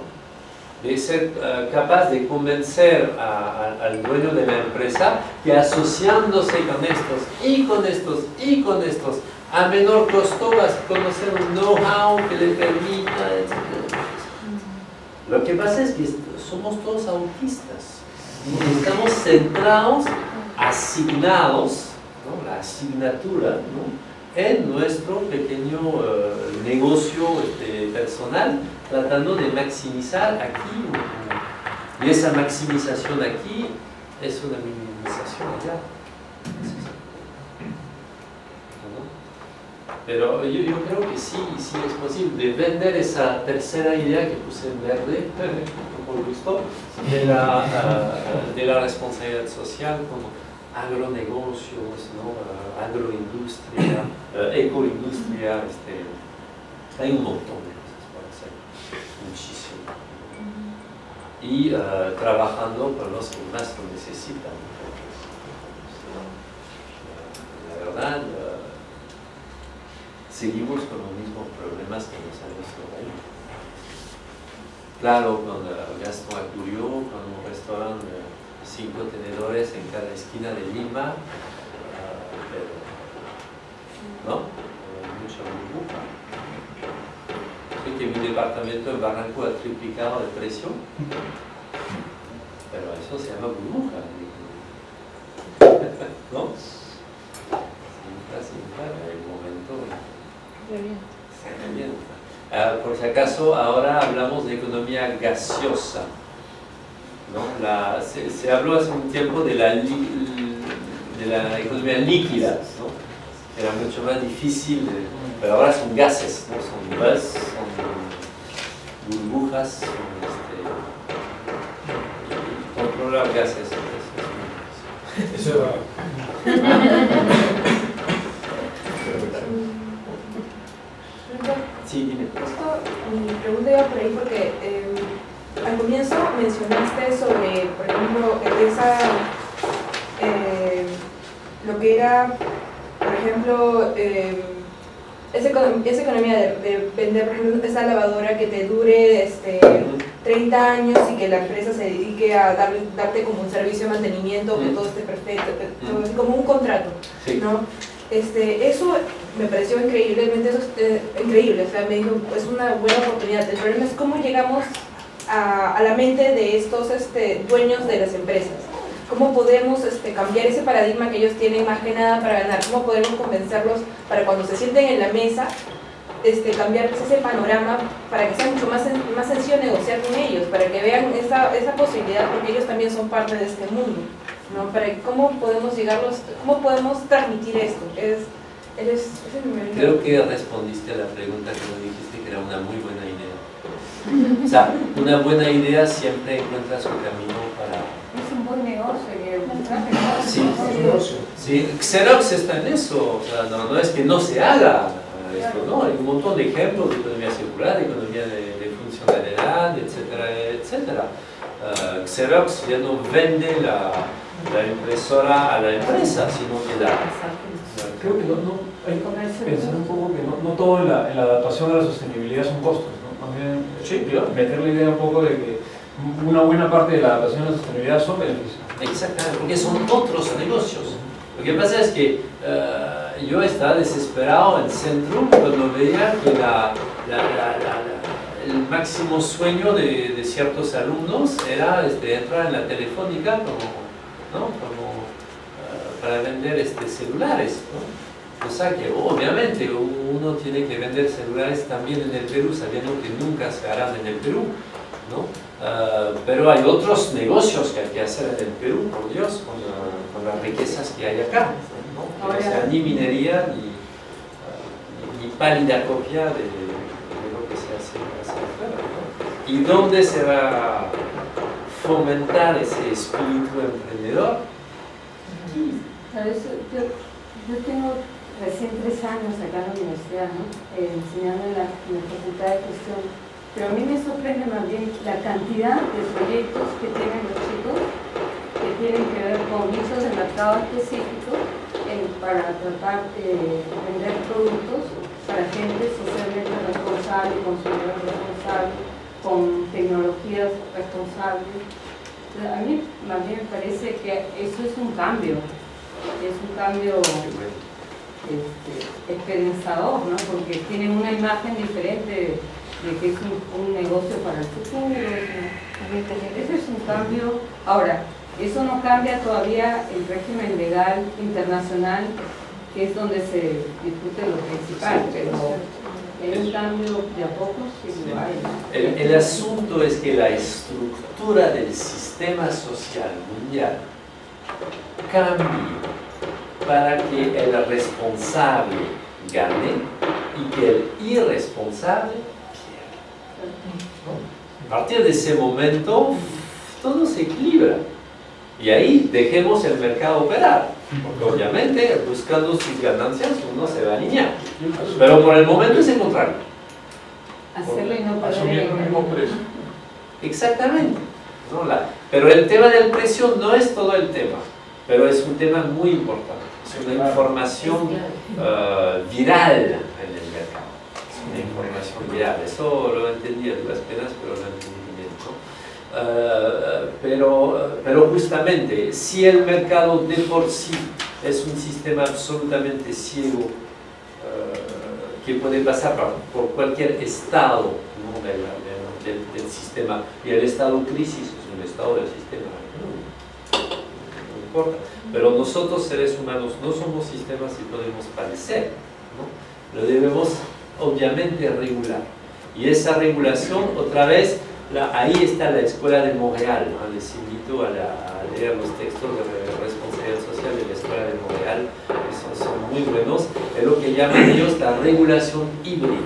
De ser capaz de convencer al dueño de la empresa que asociándose con estos a menor costo vas a conocer un know-how que le permita, etc. Lo que pasa es que somos todos autistas. Estamos centrados, asignados, ¿no? La asignatura, ¿no? En nuestro pequeño negocio personal, tratando de maximizar aquí. Y esa maximización aquí es una minimización allá. Pero yo creo que sí es posible de vender esa tercera idea que puse en verde, por gusto, de la responsabilidad social como agronegocios, ¿no? Agroindustria, ecoindustria, hay un montón de cosas por hacer, muchísimo. Y trabajando con los que más lo necesitan. La verdad, seguimos con los mismos problemas que en los años 90. Claro, con Gastón Acurio, con un restaurante 5 tenedores en cada esquina de Lima, pero no, mucha burbuja. Sé que mi departamento en Barranco ha triplicado de precio, pero eso se llama burbuja, ¿no? Siempre hay un momento. Por si acaso, ahora hablamos de economía gaseosa, ¿no? Se habló hace un tiempo de la economía líquida, ¿no? Era mucho más difícil, pero ahora son gases, ¿no? Son buzz, son burbujas, son controlar gases. Eso es verdad. Sí, dime. Justo mi pregunta iba por ahí porque al comienzo mencionaste sobre, por ejemplo, lo que era, por ejemplo, esa economía de vender, por ejemplo, esa lavadora que te dure 30 años y que la empresa se dedique a darte como un servicio de mantenimiento, que todo esté perfecto, como un contrato, sí. ¿no? Eso me pareció increíblemente increíble, o sea, me dijo, es una buena oportunidad. El problema es cómo llegamos a la mente de estos dueños de las empresas. ¿Cómo podemos cambiar ese paradigma que ellos tienen más que nada para ganar? ¿Cómo podemos convencerlos para cuando se sienten en la mesa, cambiarles ese panorama para que sea mucho más sencillo negociar con ellos, para que vean esa posibilidad, porque ellos también son parte de este mundo, ¿no? ¿Cómo podemos cómo podemos transmitir esto? Creo que respondiste a la pregunta que me dijiste, que era una muy buena idea. O sea, una buena idea siempre encuentra su camino para... Es un buen negocio. Sí, Xerox está en eso. O sea, no es que no se haga esto, ¿no? Hay un montón de ejemplos de economía circular, de economía de funcionalidad, etcétera, etcétera. Xerox ya no vende la impresora a la empresa, sino que creo que hay que pensar un poco que no todo en la adaptación a la sostenibilidad son costos, ¿no? Más bien, sí, claro. Meter la idea un poco de que una buena parte de la adaptación a la sostenibilidad son beneficios. Exactamente, porque son otros negocios. Lo que pasa es que yo estaba desesperado en Centrum cuando veía que el máximo sueño de ciertos alumnos era entrar en la telefónica como para vender celulares, ¿no? Cosa que obviamente uno tiene que vender celulares también en el Perú, sabiendo que nunca se harán en el Perú, ¿no? Pero hay otros negocios que hay que hacer en el Perú, por Dios, con las riquezas que hay acá, ¿no? Que no sea ni minería ni pálida copia de lo que se hace afuera, ¿no? ¿Y dónde se va a fomentar ese espíritu emprendedor? ¿Sabes? Yo tengo recién 3 años acá en la universidad, ¿no? Enseñando en la Facultad de Gestión, pero a mí me sorprende más bien la cantidad de proyectos que tienen los chicos que tienen que ver con nichos de mercado específicos para tratar de vender productos para gente socialmente responsable, consumidores responsables, con tecnologías responsables. A mí más bien me parece que eso es un cambio esperanzador, ¿no? Porque tienen una imagen diferente de que es un negocio para el futuro. Ese es un cambio. Ahora, eso no cambia todavía el régimen legal internacional, que es donde se discute lo principal, pero hay un cambio de a poco, sí lo hay. El asunto es que la estructura del sistema social mundial cambie para que el responsable gane y que el irresponsable pierda. A partir de ese momento, todo se equilibra. Y ahí dejemos el mercado operar. Porque obviamente, buscando sus ganancias, uno se va a alinear. Pero por el momento es el contrario. Hacerlo y no perder. Asumiendo el mismo precio. Exactamente. ¿No? Pero el tema del precio no es todo el tema, pero es un tema muy importante. Es una información viral en el mercado. Es una información viral. Eso lo entendí a duras penas, pero lo entendí bien, ¿no? Pero justamente, si el mercado de por sí es un sistema absolutamente ciego, que puede pasar por cualquier estado, ¿no? del sistema, y el estado crisis es un estado del sistema, no importa, pero nosotros seres humanos no somos sistemas y podemos padecer, ¿no? Lo debemos obviamente regular, y esa regulación otra vez, ahí está la escuela de Montreal, ¿no? Les invito a leer los textos de responsabilidad social de la escuela de Montreal, que son muy buenos, es lo que llaman ellos la regulación híbrida.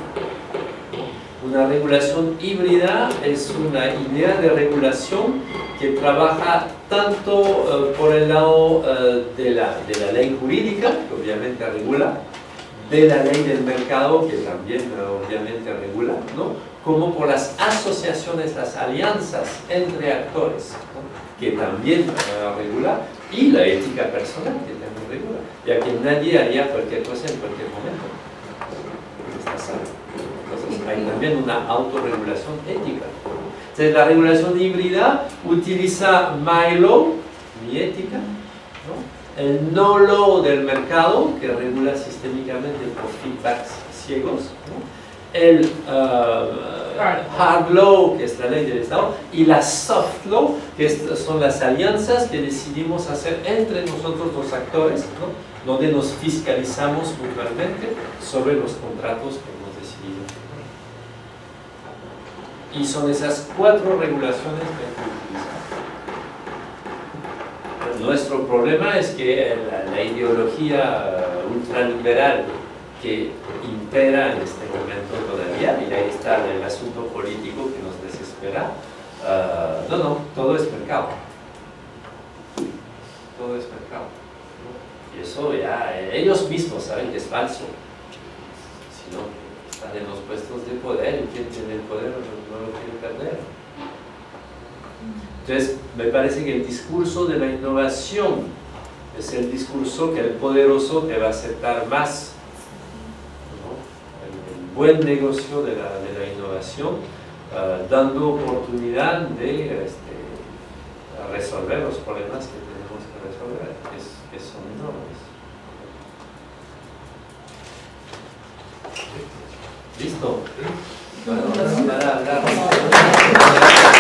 Una regulación híbrida es una idea de regulación que trabaja tanto por el lado de la ley jurídica, que obviamente regula, de la ley del mercado, que también obviamente regula, ¿no? Como por las asociaciones, las alianzas entre actores, ¿no? Que también regula, y la ética personal, que también regula, ya que nadie haría cualquier cosa en cualquier momento en esta sala. Entonces hay también una autorregulación ética. Entonces la regulación híbrida utiliza my law, mi ética, ¿no? El no law del mercado, que regula sistémicamente por feedbacks ciegos, ¿no? El hard law, que es la ley del Estado, y la soft law, que son las alianzas que decidimos hacer entre nosotros los actores, ¿no? Donde nos fiscalizamos mutuamente sobre los contratos que hemos decidido. Y son esas 4 regulaciones que hay que utilizar. Nuestro problema es que la ideología ultraliberal que impera en este momento todavía, y ahí está el asunto político que nos desespera, no, todo es mercado. Todo es mercado. Y eso ya, ellos mismos saben que es falso. Si no, están en los puestos de poder, y quien tiene el poder no lo quiere perder. Entonces, me parece que el discurso de la innovación es el discurso que el poderoso te va a aceptar más, ¿no? El buen negocio de la innovación, dando oportunidad de resolver los problemas que tenemos que resolver, que son enormes. ¿Listo? Bueno, para hablar.